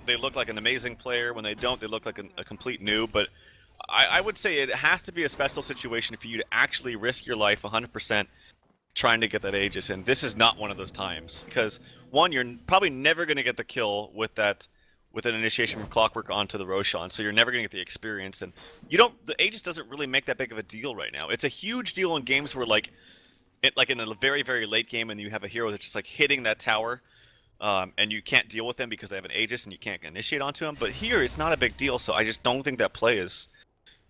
they look like an amazing player. When they don't, they look like a complete noob. But I would say it has to be a special situation for you to actually risk your life 100% trying to get that Aegis. And this is not one of those times. Because, one, you're probably never going to get the kill with an initiation from Clockwork onto the Roshan. So you're never going to get the experience. And the Aegis doesn't really make that big of a deal right now. It's a huge deal in games where, like in a very, very late game and you have a hero that's just like hitting that tower. And you can't deal with them because they have an Aegis and you can't initiate onto them. But here, it's not a big deal, so I just don't think that play is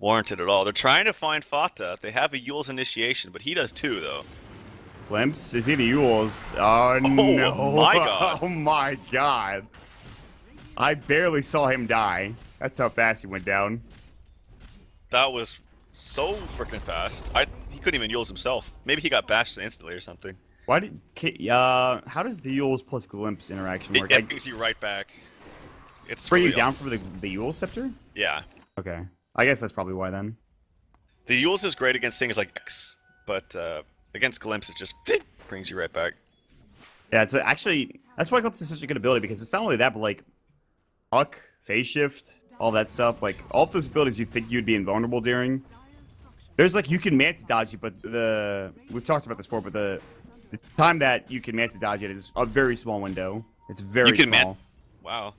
warranted at all. They're trying to find Fata. They have a Yule's initiation, but he does too, though. Glimpse is into Yules. Oh no! My God! Oh my God! I barely saw him die. That's how fast he went down. That was so freaking fast. He couldn't even Yules himself. Maybe he got bashed instantly or something. Why did how does the Yules plus Glimpse interaction work? It brings you right back. It's bring really you down from the Yule Scepter? Yeah. Okay. I guess that's probably why then. The Yules is great against things like X, but against Glimpse it just brings you right back. Yeah, it's actually that's why Glimpse is such a good ability because it's not only that, but like Huck, Phase Shift, all that stuff, like all of those abilities you think you'd be invulnerable during. There's like you can Manta dodge it, but we've talked about this before, but the time that you can Manta dodge it is a very small window. It's very small. Wow.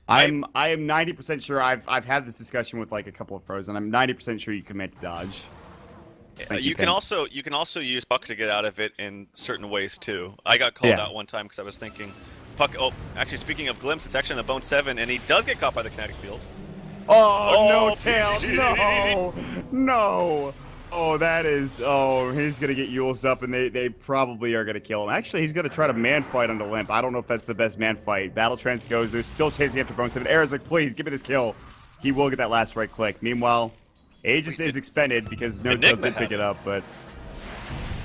I am 90% sure I've had this discussion with like a couple of pros, and I'm 90% sure you can Manta dodge. You can also use Puck to get out of it in certain ways too. I got called out one time because I was thinking Puck. Oh, actually, speaking of Glimpse, it's actually in the Bone 7, and he does get caught by the kinetic field. Oh no, Tail! No, no! Oh, that is. Oh, he's gonna get Yules up, and they probably are gonna kill him. Actually, he's gonna try to man fight onto Limp. I don't know if that's the best man fight. Battle Trance goes. They're still chasing after Bone 7. Era's like, please give me this kill. He will get that last right click. Meanwhile, Aegis is expended because No Tail did pick it up, but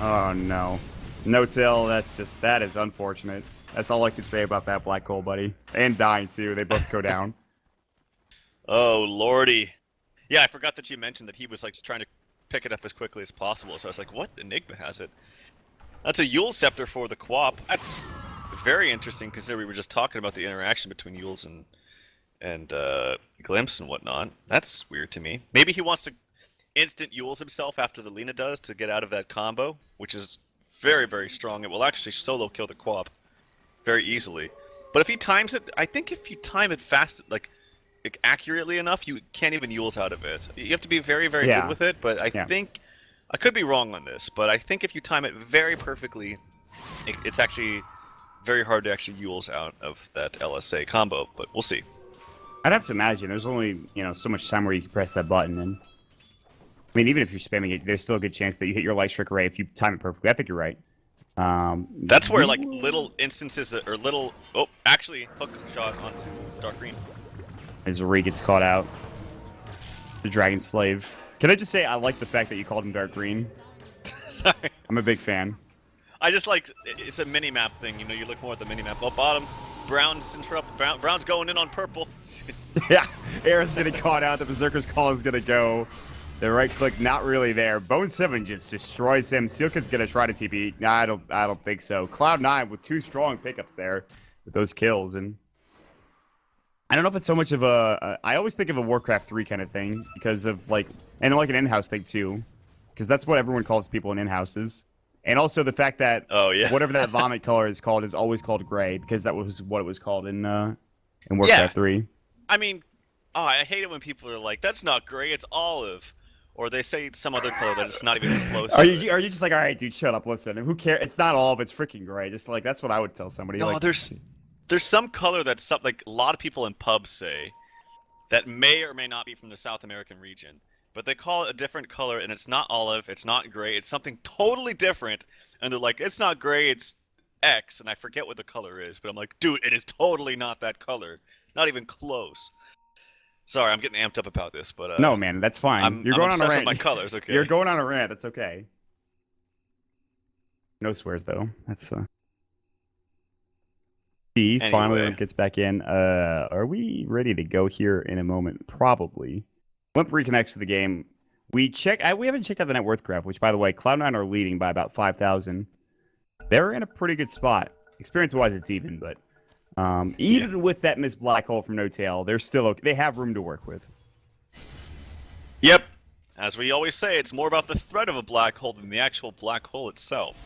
oh no, No Tail. That is unfortunate. That's all I can say about that black hole, buddy. And dying too. They both go down. Oh lordy. Yeah, I forgot that you mentioned that he was like trying to pick it up as quickly as possible. So I was like, what? Enigma has it. That's a Yule Scepter for the Quap. That's very interesting considering we were just talking about the interaction between Yules and Glimpse and whatnot. That's weird to me. Maybe he wants to instant Yules himself after the Lina does to get out of that combo, which is very, very strong. It will actually solo kill the Quap very easily. But if he times it, I think if you time it fast, like accurately enough, you can't even Yules out of it. You have to be very, very good with it, but I think, I could be wrong on this, but I think if you time it very perfectly, it's actually very hard to actually Yules out of that LSA combo, but we'll see. I'd have to imagine there's only, so much time where you can press that button, and I mean, even if you're spamming it, there's still a good chance that you hit your Light Strike array if you time it perfectly. I think you're right. That's where, like, little instances, or little, actually, hook shot onto Dark Green. As Ree gets caught out. The Dragon Slave. Can I just say I like the fact that you called him Dark Green? Sorry. I'm a big fan. I just like, it's a mini-map thing, you look more at the mini-map. Oh, bottom, Brown's interrupted, Brown's going in on purple. Yeah, Era's getting caught out, the Berserker's Call is gonna go. The right click, not really there. Bone 7 just destroys him. Sealkid's gonna try to TP. Nah, I don't think so. Cloud9 with 2 strong pickups there with those kills, and I don't know if it's so much of I always think of a Warcraft 3 kind of thing because of and like an in-house thing too, because that's what everyone calls people in in-houses, and also the fact that whatever that vomit color is called is always called gray because that was what it was called in Warcraft 3. I mean, I hate it when people are like, "That's not gray, it's olive," or they say some other color that it's not even close. Are you just like, all right, dude, shut up, listen? Who cares? It's not olive, it's freaking gray. Just like that's what I would tell somebody. No, there's some color that's like a lot of people in pubs say that may or may not be from the South American region, but they call it a different color, and it's not olive, it's not gray, it's something totally different, and they're like, it's not gray, it's X, and I forget what the color is, but I'm like, dude, it is totally not that color, not even close. Sorry, I'm getting amped up about this, but no, man, that's fine. You're going on a rant. With my colors, okay? You're going on a rant. That's okay. No swears though. That's Anyway. Finally gets back in. Are we ready to go here in a moment? Probably. Limp reconnects to the game. We haven't checked out the net worth graph, which, by the way, Cloud9 are leading by about 5,000. They're in a pretty good spot. Experience-wise, it's even, but even with that missed black hole from No Tail, they're still okay. They have room to work with. Yep. As we always say, it's more about the threat of a black hole than the actual black hole itself.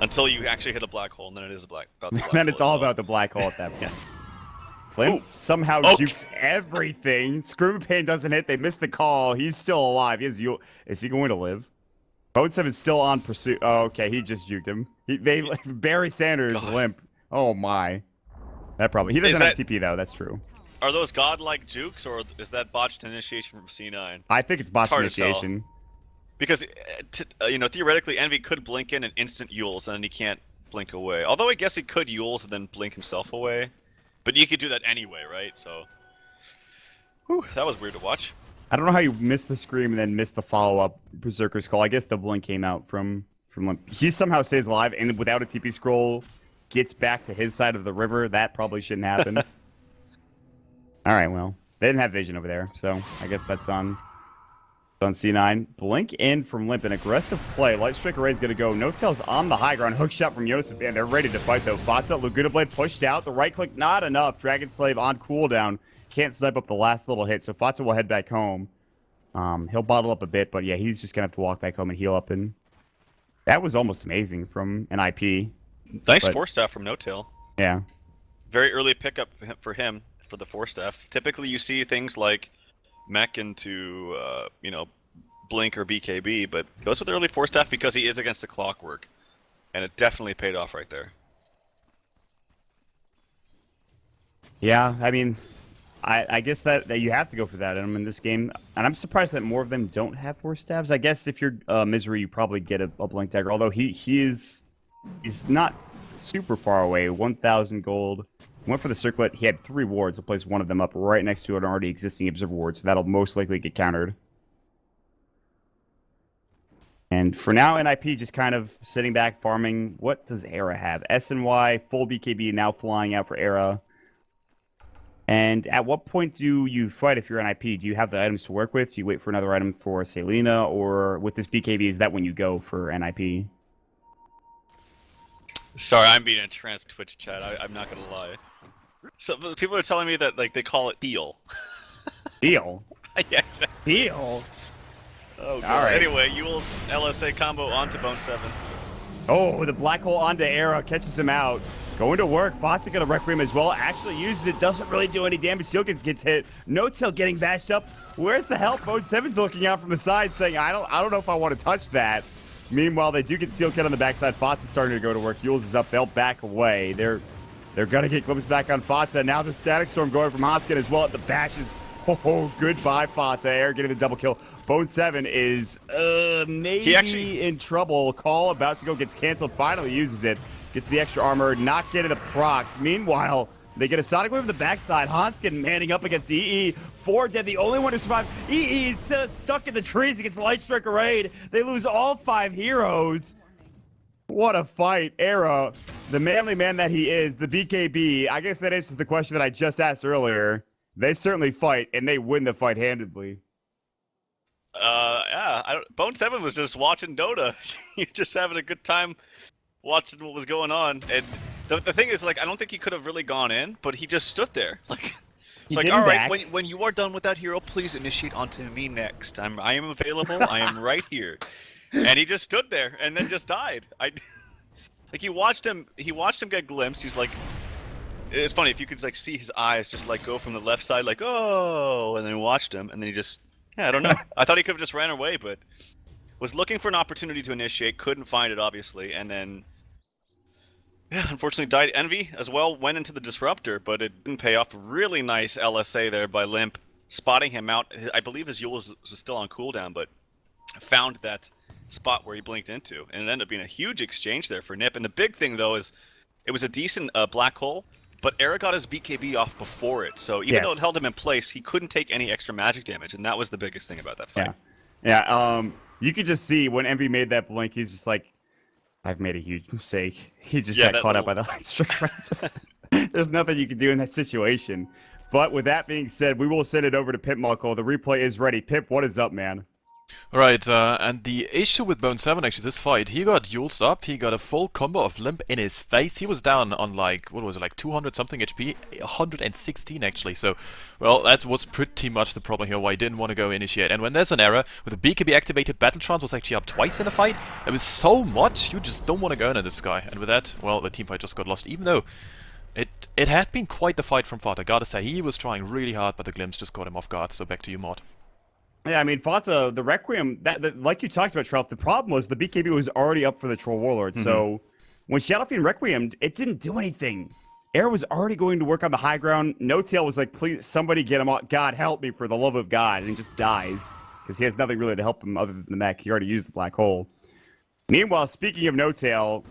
Until you actually hit a black hole, and then it is about the black hole. Then it's all about the black hole at that point. Limp somehow jukes everything. Screaming doesn't hit. They missed the call. He's still alive. Is he going to live? Bone 7's still on pursuit. Oh, okay. He just juked him. Barry Sanders, Limp. Oh, my. That probably. He doesn't have TP, though. That's true. are those godlike jukes, or is that botched initiation from C9? I think it's botched hard to tell. initiation. Because, theoretically, Envy could blink in and instant Yules, and then he can't blink away. Although I guess he could Yules and then blink himself away. But you could do that anyway, right? So, whew, that was weird to watch. I don't know how you missed the scream and then missed the follow-up Berserker's Call. I guess the blink came out from Limp. He somehow stays alive, and without a TP scroll, gets back to his side of the river. That probably shouldn't happen. All right, well, they didn't have vision over there, so I guess that's on C9. Blink in from Limp, an aggressive play. Light Strike Array is going to go. No-Tail's on the high ground. Hook shot from Jonas, and they're ready to fight, though. Fatsa, Laguna Blade pushed out. The right click, not enough. Dragon Slave on cooldown. Can't snipe up the last little hit, so Fatsa will head back home. He'll bottle up a bit, but yeah, he's just going to have to walk back home and heal up. And that was almost amazing from an IP. Nice 4-staff from No-Tail. Yeah. Very early pickup for him for the 4-staff. Typically, you see things like mech into, Blink or BKB, but goes with the early 4-staff because he is against the Clockwork. And it definitely paid off right there. Yeah, I mean, I guess that you have to go for that in this game. And I'm surprised that more of them don't have 4-staffs. I guess if you're Misery, you probably get a Blink Dagger. Although he's not super far away. 1,000 gold. Went for the circlet. He had 3 wards. He'll place one of them up right next to an already existing Observer ward, so that'll most likely get countered. And for now, NiP just kind of sitting back, farming. What does Era have? SNY, full BKB now flying out for Era. And at what point do you fight if you're NiP? Do you have the items to work with? Do you wait for another item for Selena? Or with this BKB, is that when you go for NiP? Sorry, I'm being a trans Twitch chat. I'm not gonna lie. So people are telling me that they call it heal. Heal? Yeah, exactly. Heal? Oh, God. All right. Anyway, Yule's LSA combo onto Bone 7. Oh, the black hole onto Era catches him out. Going to work. Fatsa gonna Requiem as well. Actually uses it. Doesn't really do any damage. Seal gets hit. No-Tail getting bashed up. Where's the help? Bone 7's looking out from the side, saying, I don't know if I want to touch that. Meanwhile, they do get Seal Kit on the backside. Fatsa's starting to go to work. Yules is up. They'll back away. They're gonna get glimpses back on Fatsa. Now the Static Storm going from Hoskin as well at the bashes. Oh, goodbye, Fatsa. Air getting the double kill. Bone 7 is maybe in trouble. Call about to go, gets canceled. Finally uses it. Gets the extra armor, not getting the procs. Meanwhile, they get a Sonic Wave from the backside. Hanskin manning up against EE. 4 dead, the only one to survive. EE is stuck in the trees against Light Strike Array. They lose all 5 heroes. What a fight. Era, the manly man that he is, the BKB. I guess that answers the question that I just asked earlier. They certainly fight, and they win the fight handedly. Yeah. Bone 7 was just watching Dota. He's just having a good time watching what was going on. And the thing is, I don't think he could have really gone in, but he just stood there. It's like, all right, when you are done with that hero, please initiate onto me next. I am available. I am right here. And he just stood there and then just died. You watched him. He watched him get glimpsed. He's like, it's funny if you could see his eyes just go from the left side, oh, and then he watched him, and then he just, I don't know. I thought he could have just ran away, but was looking for an opportunity to initiate, couldn't find it obviously, and then, yeah, unfortunately died. Envy as well went into the disruptor, but it didn't pay off. Really nice LSA there by Limp, spotting him out. I believe his Yule was still on cooldown, but found that spot where he blinked into, and it ended up being a huge exchange there for NiP. And the big thing though is it was a decent black hole, but Era got his BKB off before it, so even though it held him in place, he couldn't take any extra magic damage, and that was the biggest thing about that fight. Yeah. You could just see when Envy made that blink, he's just like, I've made a huge mistake. He just got caught up by the light strike. There's nothing you can do in that situation. But with that being said, we will send it over to Pip Muckle. The replay is ready. Pip, what is up, man? Right, and the issue with Bone 7, actually, this fight, he got Yuled up, he got a full combo of Limp in his face. He was down on 200 something HP, 116 actually, so, well, that was pretty much the problem here, why he didn't want to go initiate. And when there's an error, with the BKB activated, Battle Trance was actually up twice in the fight. There was so much, you just don't want to go into this guy. And with that, well, the teamfight just got lost, even though it had been quite the fight from Fat. I gotta say, he was trying really hard, but the glimpse just caught him off guard, so back to you, Mod. Yeah, I mean, Fatsa, the Requiem, like you talked about, Trelf, the problem was the BKB was already up for the Troll Warlord. So when Shadow Fiend Requiemed, it didn't do anything. Era was already going to work on the high ground. No Tail was like, please, somebody get him off. God, help me for the love of God. And just dies because he has nothing really to help him other than the mech. He already used the black hole. Meanwhile, speaking of No Tail,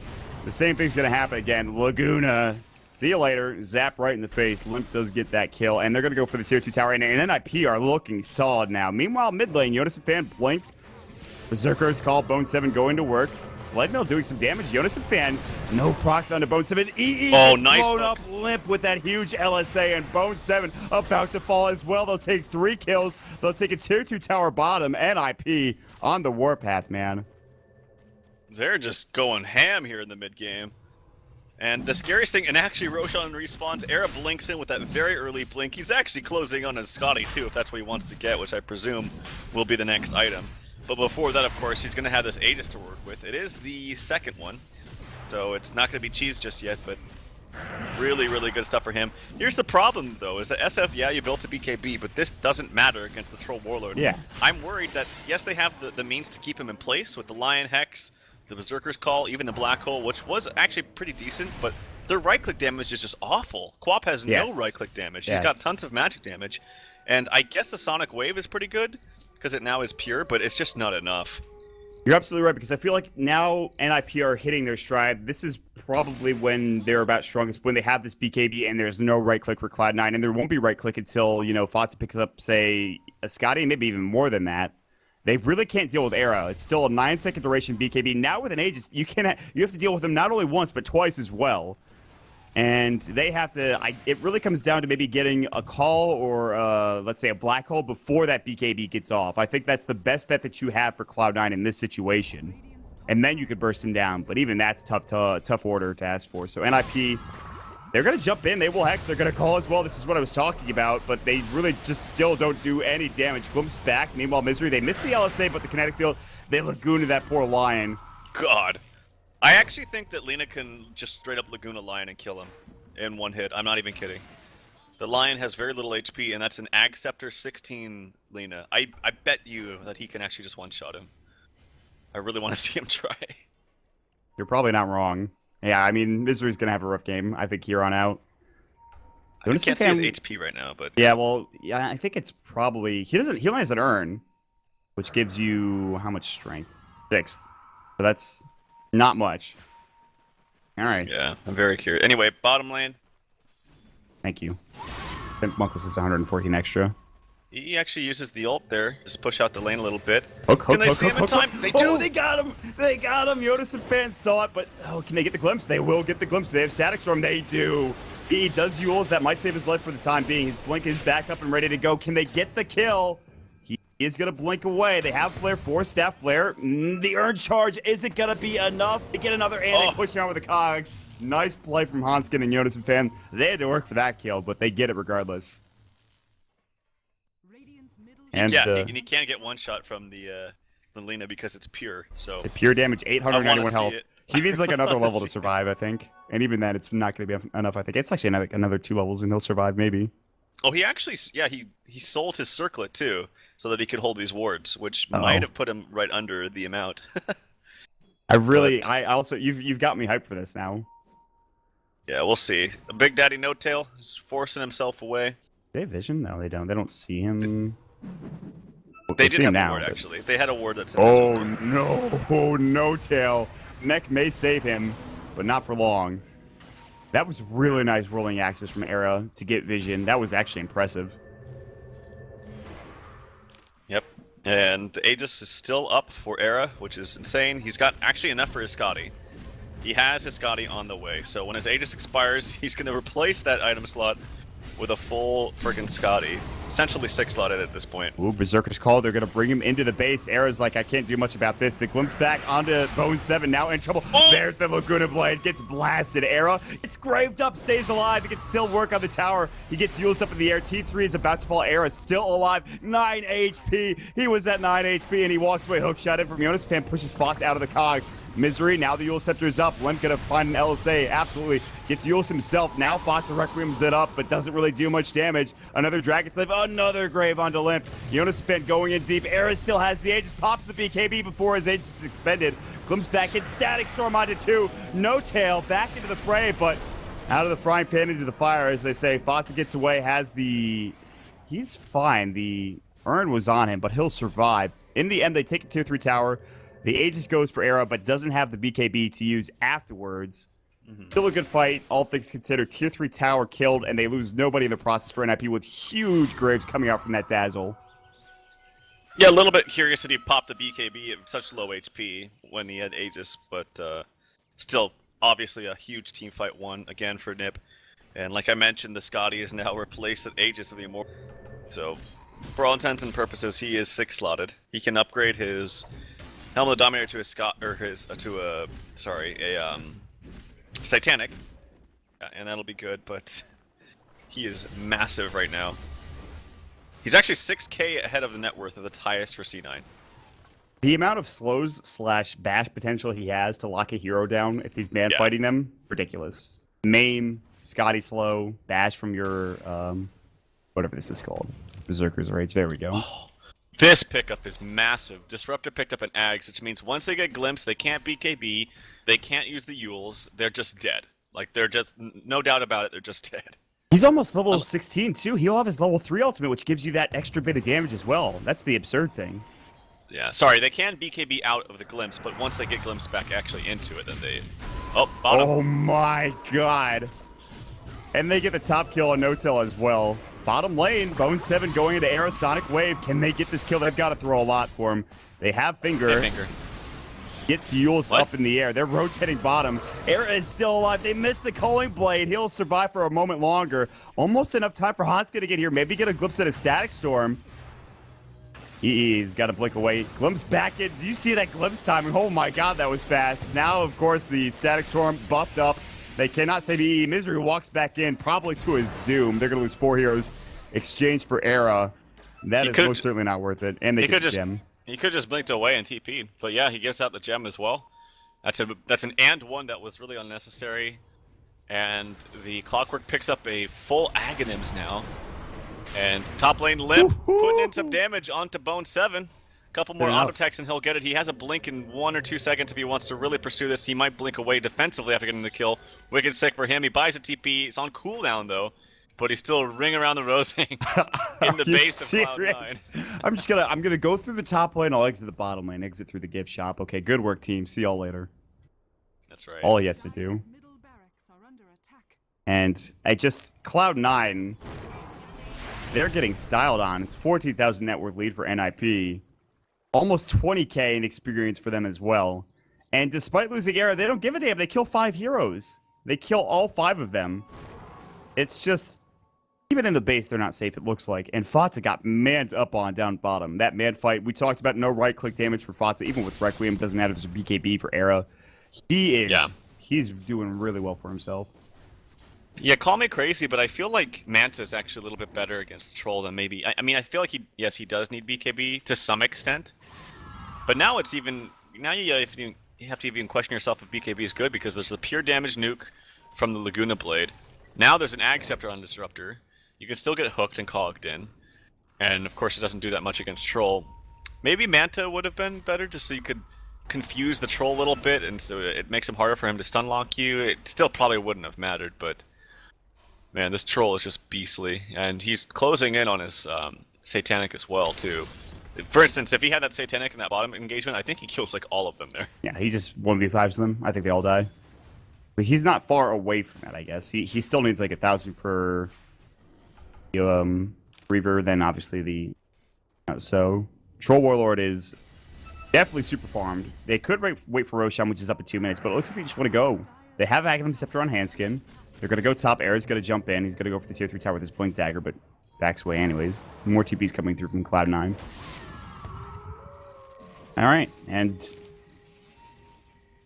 the same thing's going to happen again. Laguna, see you later. Zap right in the face. Limp does get that kill. And they're going to go for the tier 2 tower. And NiP are looking solid now. Meanwhile, mid lane, Jonas fan blink. Berserker's call. Bone 7 going to work. Leadmill doing some damage. Jonas fan, no procs onto Bone 7. EE gets nice blown hook. up Limp with that huge LSA. And Bone 7 about to fall as well. They'll take 3 kills. They'll take a tier 2 tower bottom. NiP on the warpath, man. They're just going ham here in the mid game. And the scariest thing, and actually Roshan respawns, Era blinks in with that very early blink. He's actually closing on a Scotty too, if that's what he wants to get, which I presume will be the next item. But before that, of course, he's going to have this Aegis to work with. It is the second one, so it's not going to be cheese just yet, but really, really good stuff for him. Here's the problem, though, is that SF, yeah, you built a BKB, but this doesn't matter against the Troll Warlord. Yeah. I'm worried that, yes, they have the means to keep him in place with the Lion Hex, the Berserker's Call, even the Black Hole, which was actually pretty decent, but their right-click damage is just awful. Quap has no right-click damage. He's got tons of magic damage, and I guess the Sonic Wave is pretty good, because it now is pure, but it's just not enough. You're absolutely right, because I feel like now NiP are hitting their stride. This is probably when they're about strongest, when they have this BKB and there's no right-click for Cloud9, and there won't be right-click until, you know, Fatsa picks up, say, a Scotty, maybe even more than that. They really can't deal with Era. It's still a 9-second duration BKB. Now with an Aegis, you have to deal with them not only once, but twice as well. And they have to, it really comes down to maybe getting a call or, let's say, a black hole before that BKB gets off. I think that's the best bet that you have for Cloud9 in this situation. And then you could burst him down. But even that's tough order to ask for. So NiP, they're going to jump in. They will Hex. They're going to call as well. This is what I was talking about. But they really just still don't do any damage. Glimpse back. Meanwhile, Misery, they missed the LSA, but the kinetic field, they Laguna that poor Lion. God. I actually think that Lina can just straight up Laguna Lion and kill him in one hit. I'm not even kidding. The Lion has very little HP, and that's an Ag Scepter 16 Lina. I bet you that he can actually just one-shot him. I really want to see him try. You're probably not wrong. Yeah, I mean, Misery's going to have a rough game, I think, here on out. I can't see his HP right now, but... Yeah, well, yeah, I think it's probably... He only has an Urn, which gives you how much strength? 6th. So that's not much. All right. Yeah, I'm very curious. Anyway, bottom lane. Thank you. Munkles is 114 extra. He actually uses the ult there, just push out the lane a little bit. Can they see him in time? They do! Oh, they got him! They got him! Jonas and fans saw it, but can they get the glimpse? They will get the glimpse. Do they have Static Storm? They do. He does Yules. That might save his life for the time being. His blink is back up and ready to go. Can they get the kill? He is going to blink away. They have Flare, 4 staff Flare. The Urn charge, is it going to be enough to get another and push out with the cogs? Nice play from Hanskin and Jonas and fan. They had to work for that kill, but they get it regardless. And and he can't get one shot from the Lina because it's pure. So the pure damage, 891 health. He needs like another level to survive, I think. And even then, it's not going to be enough. I think it's actually another 2 levels, and he'll survive maybe. Oh, he actually, he sold his circlet too, so that he could hold these wards, which might have put him right under the amount. I also, you've got me hyped for this now. Yeah, we'll see. Big Daddy No Tail is forcing himself away. Do they have vision? No, they don't. They don't see him. They did have a ward, actually. They had a ward that's... Oh, no. No Tail. Mech may save him, but not for long. That was really nice rolling axis from Era to get vision. That was actually impressive. Yep. And the Aegis is still up for Era, which is insane. He's got actually enough for his Scotty. He has his Scotty on the way. So when his Aegis expires, he's going to replace that item slot with a full friggin' Scotty. Essentially 6-slotted at this point. Ooh, Berserker's call. They're going to bring him into the base. Era's like, I can't do much about this. The glimpse back onto Bone 7, now in trouble. Oh! There's the Laguna Blade. Gets blasted. Era, it's graved up, stays alive. He can still work on the tower. He gets used up in the air. T3 is about to fall. Era's still alive. 9 HP. He was at 9 HP, and he walks away. Hookshot in from Jonas. Fan pushes Fox out of the cogs. Misery, now the Yule Scepter is up. Limp gonna find an LSA. Absolutely. Gets Yuled himself. Now Fox Requiem's it up, but doesn't really do much damage. Another Dragon Slave. Another Grave onto Limp. Jonas fan going in deep. Era still has the Aegis. Pops the BKB before his Aegis is expended. Glimpse back in. Static Storm onto 2. No Tail back into the fray, but Out of the frying pan into the fire, as they say. Fata gets away, has the... He's fine. The urn was on him, but he'll survive. In the end, they take a tier 3 tower. The Aegis goes for Era, but doesn't have the BKB to use afterwards. Still a good fight, all things considered. Tier 3 tower killed, and they lose nobody in the process for NiP with huge graves coming out from that Dazzle. Yeah, a little bit curious that he popped the BKB at such low HP when he had Aegis, but still, obviously a huge team fight won again for NiP. And like I mentioned, the Scotty is now replaced at Aegis of the Immortal. So, for all intents and purposes, he is 6-slotted. He can upgrade his Helm of the Dominator to a Satanic, and that'll be good. But he is massive right now. He's actually 6k ahead of the net worth of the highest for C9. The amount of slows / bash potential he has to lock a hero down if he's man fighting them, ridiculous. Maim, Scotty slow, bash from your whatever this is called, Berserker's Rage. There we go. Oh, this pickup is massive. Disruptor picked up an Ags, which means once they get Glimpse, they can't BKB, they can't use the Yules, they're just dead. Like, they're just, no doubt about it, they're just dead. He's almost level 16 too. He'll have his level 3 ultimate, which gives you that extra bit of damage as well. That's the absurd thing. Yeah, sorry, they can BKB out of the Glimpse, but once they get Glimpse back actually into it, then they... Oh, bottom. Oh my god. And they get the top kill on No-Till as well. Bottom lane, Bone 7 going into Aerosonic Wave. Can they get this kill? They've got to throw a lot for him. They have Finger. Gets Yules up in the air. They're rotating bottom. Era is still alive. They missed the Culling Blade. He'll survive for a moment longer. Almost enough time for Hanska to get here. Maybe get a glimpse at a Static Storm. He's got to blink away. Glimpse back in. Did you see that glimpse timing? Oh my god, that was fast. Now, of course, the Static Storm buffed up. They cannot save EE. Misery walks back in, probably to his doom. They're going to lose 4 heroes. Exchange for Era. That is most certainly not worth it. And they get the gem. He could just blinked away and TP, but yeah, he gives out the gem as well. That's an and one that was really unnecessary. And the Clockwork picks up a full Aghanims now. And top lane Limp putting in some damage onto Bone 7. Couple more auto attacks and he'll get it. He has a blink in 1 or 2 seconds if he wants to really pursue this. He might blink away defensively after getting the kill. Wicked sick for him. He buys a TP. It's on cooldown though, but he's still ring around the rosing in the base of Cloud9. I'm gonna go through the top lane. I'll exit the bottom lane. Exit through the gift shop. Okay, good work, team. See y'all later. That's right. All he has to do. And Cloud9. They're getting styled on. It's 14,000 net worth lead for NiP. Almost 20k in experience for them as well. And despite losing Era, they don't give a damn. They kill 5 heroes. They kill all 5 of them. It's just, even in the base, they're not safe, it looks like. And Fata got manned up on down bottom. That man fight, we talked about no right-click damage for Fata, even with Requiem. Doesn't matter if there's a BKB for Era. He's doing really well for himself. Yeah, call me crazy, but I feel like Manta is actually a little bit better against the Troll than maybe... I mean, I feel like he does need BKB to some extent. But now it's even... Now you have to even question yourself if BKB is good, because there's a pure damage nuke from the Laguna Blade. Now there's an Ag Scepter on Disruptor. You can still get hooked and cogged in. And of course it doesn't do that much against Troll. Maybe Manta would have been better, just so you could confuse the Troll a little bit, and so it makes him harder for him to stun lock you. It still probably wouldn't have mattered, but... Man, this Troll is just beastly, and he's closing in on his Satanic as well, too. For instance, if he had that Satanic in that bottom engagement, I think he kills, like, all of them there. Yeah, he just 1v5s them. I think they all die. But he's not far away from that, I guess. He still needs, like, 1,000 for Reaver, then obviously the... So, Troll Warlord is definitely super farmed. They could wait for Roshan, which is up at 2 minutes, but it looks like they just want to go. They have Aghanim Scepter on Handskin. They're going to go top. Era's going to jump in. He's going to go for the tier 3 tower with his Blink Dagger, but backs away anyways. More TPs coming through from Cloud9. Alright, and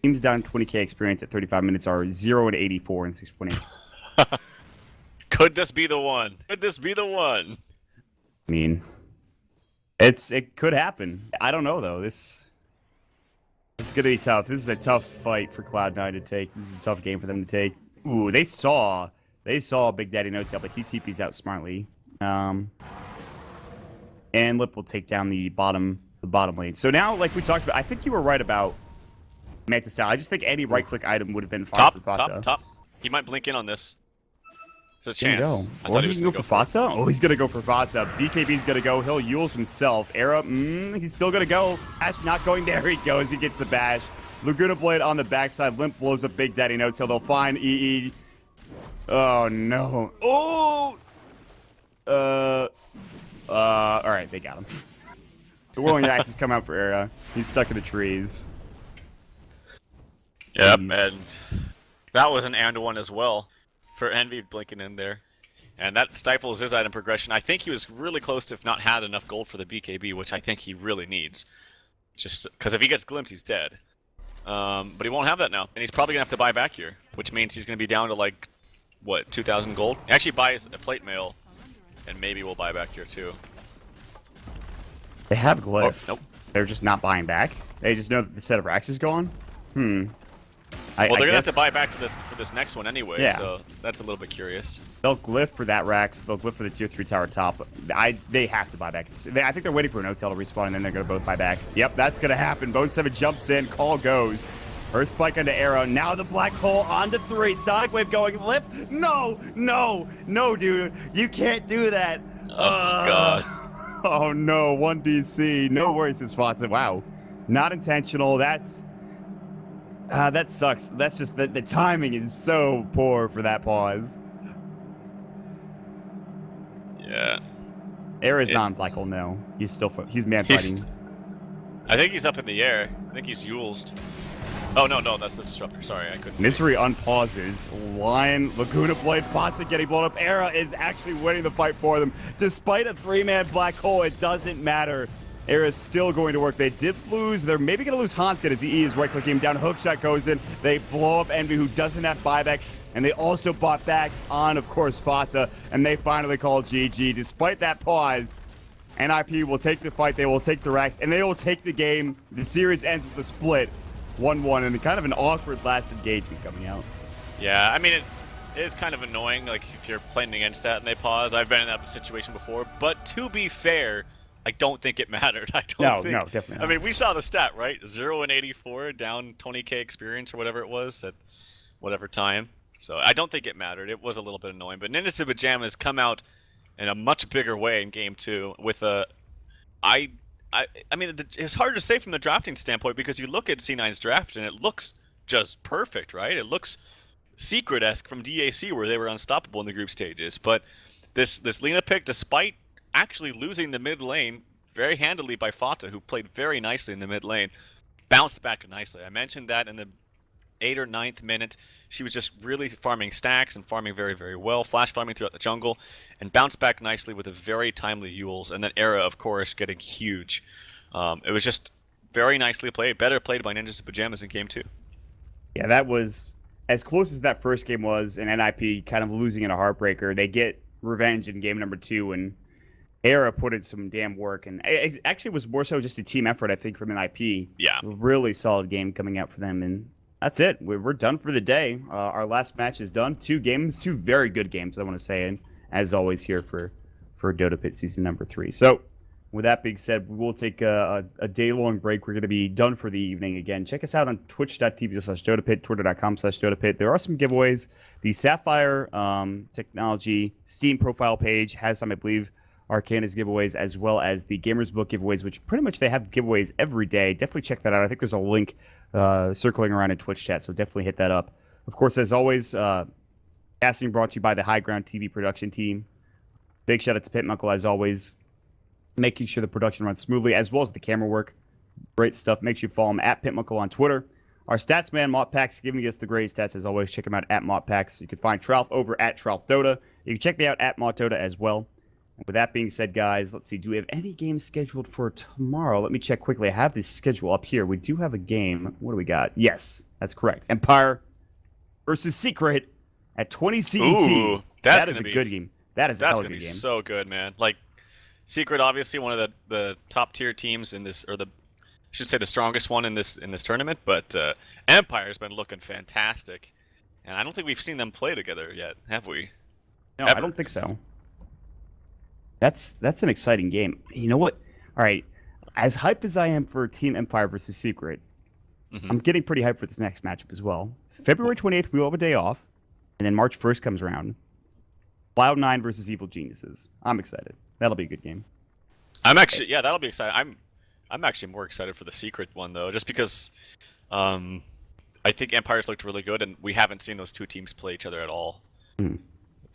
teams down 20k experience at 35 minutes are 0 and 84 and 6.8. Could this be the one? Could this be the one? I mean, it could happen. I don't know, though. This is going to be tough. This is a tough fight for Cloud9 to take. This is a tough game for them to take. Ooh, they saw Big Daddy No-Tail, but he TP's out smartly. And Lip will take down the bottom lane. So now, like we talked about, I think you were right about Manta style. I just think any right-click item would have been fine for Fata. Top. He might blink in on this. It's a There you chance. go. I Or thought he was can go gonna for Fatsa. Oh, he's gonna go for Fatsa. BKB's gonna go. He'll Yules himself. Era, he's still gonna go. Ash not going. There he goes. He gets the bash. Laguna Blade on the backside. Limp blows up Big Daddy No Tail. They'll find EE. Oh no. Oh. All right, they got him. The Whirling Axe has come out for Era. He's stuck in the trees. Yep, Jeez. and that was an and one as well for Envy blinking in there. And that stifles his item progression. I think he was really close to, if not had enough gold for the BKB, which I think he really needs. Just because if he gets glimpsed, he's dead. But he won't have that now. And he's probably going to have to buy back here, which means he's going to be down to like, what, 2,000 gold? He actually buys a plate mail, and maybe we'll buy back here too. They have Glyph. Oh, nope. They're just not buying back. They just know that the set of racks is gone. Well, they're gonna have guess to buy back for this next one anyway, Yeah. so that's a little bit curious. They'll glyph for that racks. They'll glyph for the tier 3 tower top. They have to buy back. I think they're waiting for No-Tail to respawn, and then they're gonna both buy back. Yep, that's gonna happen. Bone 7 jumps in. Call goes. Earth Spike onto Arrow. Now the Black Hole onto 3. Sonic Wave going. Lip. No, dude. You can't do that. Oh, God. Oh, no. 1 DC. No worries, his Fatsa. Wow. Not intentional. That sucks. That's just the timing is so poor for that pause. Yeah. Era's not on Black Hole, no. He's man fighting. I think he's up in the air. I think he's Yulesed. Oh, no, that's the Disruptor. Sorry, I couldn't see. Misery unpauses. Lion, Laguna Blade, Fatsa getting blown up. Era is actually winning the fight for them. Despite a 3-man Black Hole, it doesn't matter. Era's still going to work. They did lose. They're maybe going to lose Hansket as he is right-clicking him down. Hookshot goes in. They blow up Envy, who doesn't have buyback. And they also bought back on, of course, Fatsa. And they finally call GG. Despite that pause, NiP will take the fight. They will take the racks. And they will take the game. The series ends with a split. 1-1, and kind of an awkward last engagement coming out. Yeah, I mean, it is kind of annoying, like, if you're playing against that and they pause. I've been in that situation before. But to be fair, I don't think it mattered. No, definitely not. I mean, we saw the stat, right? 0 and 84, down 20k experience or whatever it was at whatever time. So I don't think it mattered. It was a little bit annoying. But Ninja Pajamas come out in a much bigger way in Game 2 with a... I mean, it's hard to say from the drafting standpoint because you look at C9's draft and it looks just perfect, right? It looks Secret-esque from DAC where they were unstoppable in the group stages. But this Lina pick, despite actually losing the mid lane very handily by Fata, who played very nicely in the mid lane, bounced back nicely. I mentioned that in the 8th or 9th minute, she was just really farming stacks and farming very, very well, flash farming throughout the jungle, and bounced back nicely with a very timely Yules, and then Era, of course, getting huge. It was just very nicely played, better played by Ninjas in Pajamas in Game 2. Yeah, that was as close as that first game was, and NiP kind of losing in a heartbreaker. They get revenge in game number 2, and Era put in some damn work, and it actually was more so just a team effort, I think, from NiP. Yeah. Really solid game coming out for them, and that's it. We're done for the day. Our last match is done. 2 games, 2 very good games, I want to say, and as always here for DotaPit season number 3. So, with that being said, we will take a day-long break. We're going to be done for the evening again. Check us out on twitch.tv/DotaPit, twitter.com/DotaPit. There are some giveaways. The Sapphire Technology Steam profile page has some, I believe, Arcana's giveaways, as well as the Gamers Book giveaways, which pretty much they have giveaways every day. Definitely check that out. I think there's a link circling around in Twitch chat, so definitely hit that up. Of course, as always, casting brought to you by the High Ground TV production team. Big shout out to Pitmuckle, as always, making sure the production runs smoothly, as well as the camera work. Great stuff. Make sure you follow him at Pitmuckle on Twitter. Our stats man, Motpax, giving us the great stats, as always. Check him out at Motpax. You can find Trout over at TroutDota. You can check me out at MottDota as well. With that being said, guys, let's see. Do we have any games scheduled for tomorrow? Let me check quickly. I have this schedule up here. We do have a game. What do we got? Yes, that's correct. Empire versus Secret at 20 CET. Ooh, that is a good game. That is a hell of a good game. That's going to be so good, man. Like, Secret, obviously, one of the top tier teams in this, or I should say the strongest one in this tournament, but Empire's been looking fantastic. And I don't think we've seen them play together yet, have we? No, I don't think so. That's an exciting game. You know what? All right, as hyped as I am for Team Empire versus Secret, I'm getting pretty hyped for this next matchup as well. February 28th, we will have a day off. And then March 1st comes around. Cloud9 versus Evil Geniuses. I'm excited. That'll be a good game. I'm actually, yeah, that'll be exciting. I'm actually more excited for the secret one though, just because I think Empires looked really good, and we haven't seen those two teams play each other at all. Hmm.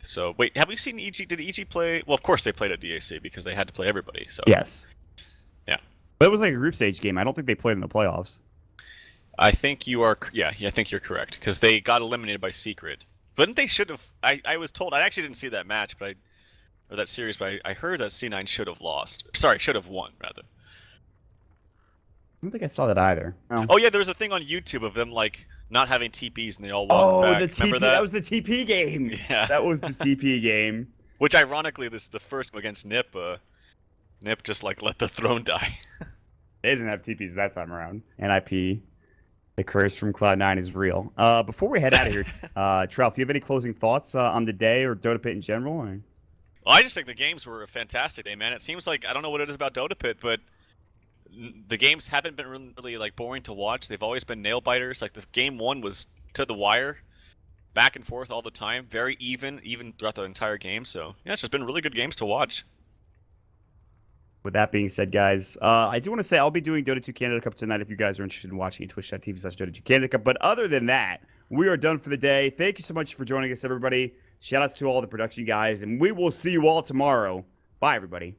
So wait, have we seen EG? Did EG play? Well, of course they played at DAC because they had to play everybody. So Yes. Yeah. But it was like a group stage game. I don't think they played in the playoffs. I think you are. Yeah, I think you're correct because they got eliminated by Secret. But they should have. I was told. I actually didn't see that match, or that series, but I heard that C9 should have lost. Sorry, should have won rather. I don't think I saw that either. No. Oh yeah, there was a thing on YouTube of them like not having TPs and they all walked Oh, back. the TP. Remember That? that? Was the TP game. Yeah. That was the TP game. Which ironically, this is the first against NiP. NiP just like let the throne die. They didn't have TPs that time around. NiP, the curse from Cloud9 is real. Before we head out of here, Trell, if you have any closing thoughts on the day or DotaPit in general? Or... Well, I just think the games were a fantastic day, man. It seems like I don't know what it is about DotaPit, but the games haven't been really like boring to watch. They've always been nail biters. Like the game one was to the wire, back and forth all the time, very even throughout the entire game. So yeah, it's just been really good games to watch. With that being said, guys, I do want to say I'll be doing Dota 2 Canada Cup tonight if you guys are interested in watching it, twitch.tv/Dota2 Canada Cup. But other than that, we are done for the day. Thank you so much for joining us, everybody. Shout outs to all the production guys, and we will see you all tomorrow. Bye, everybody.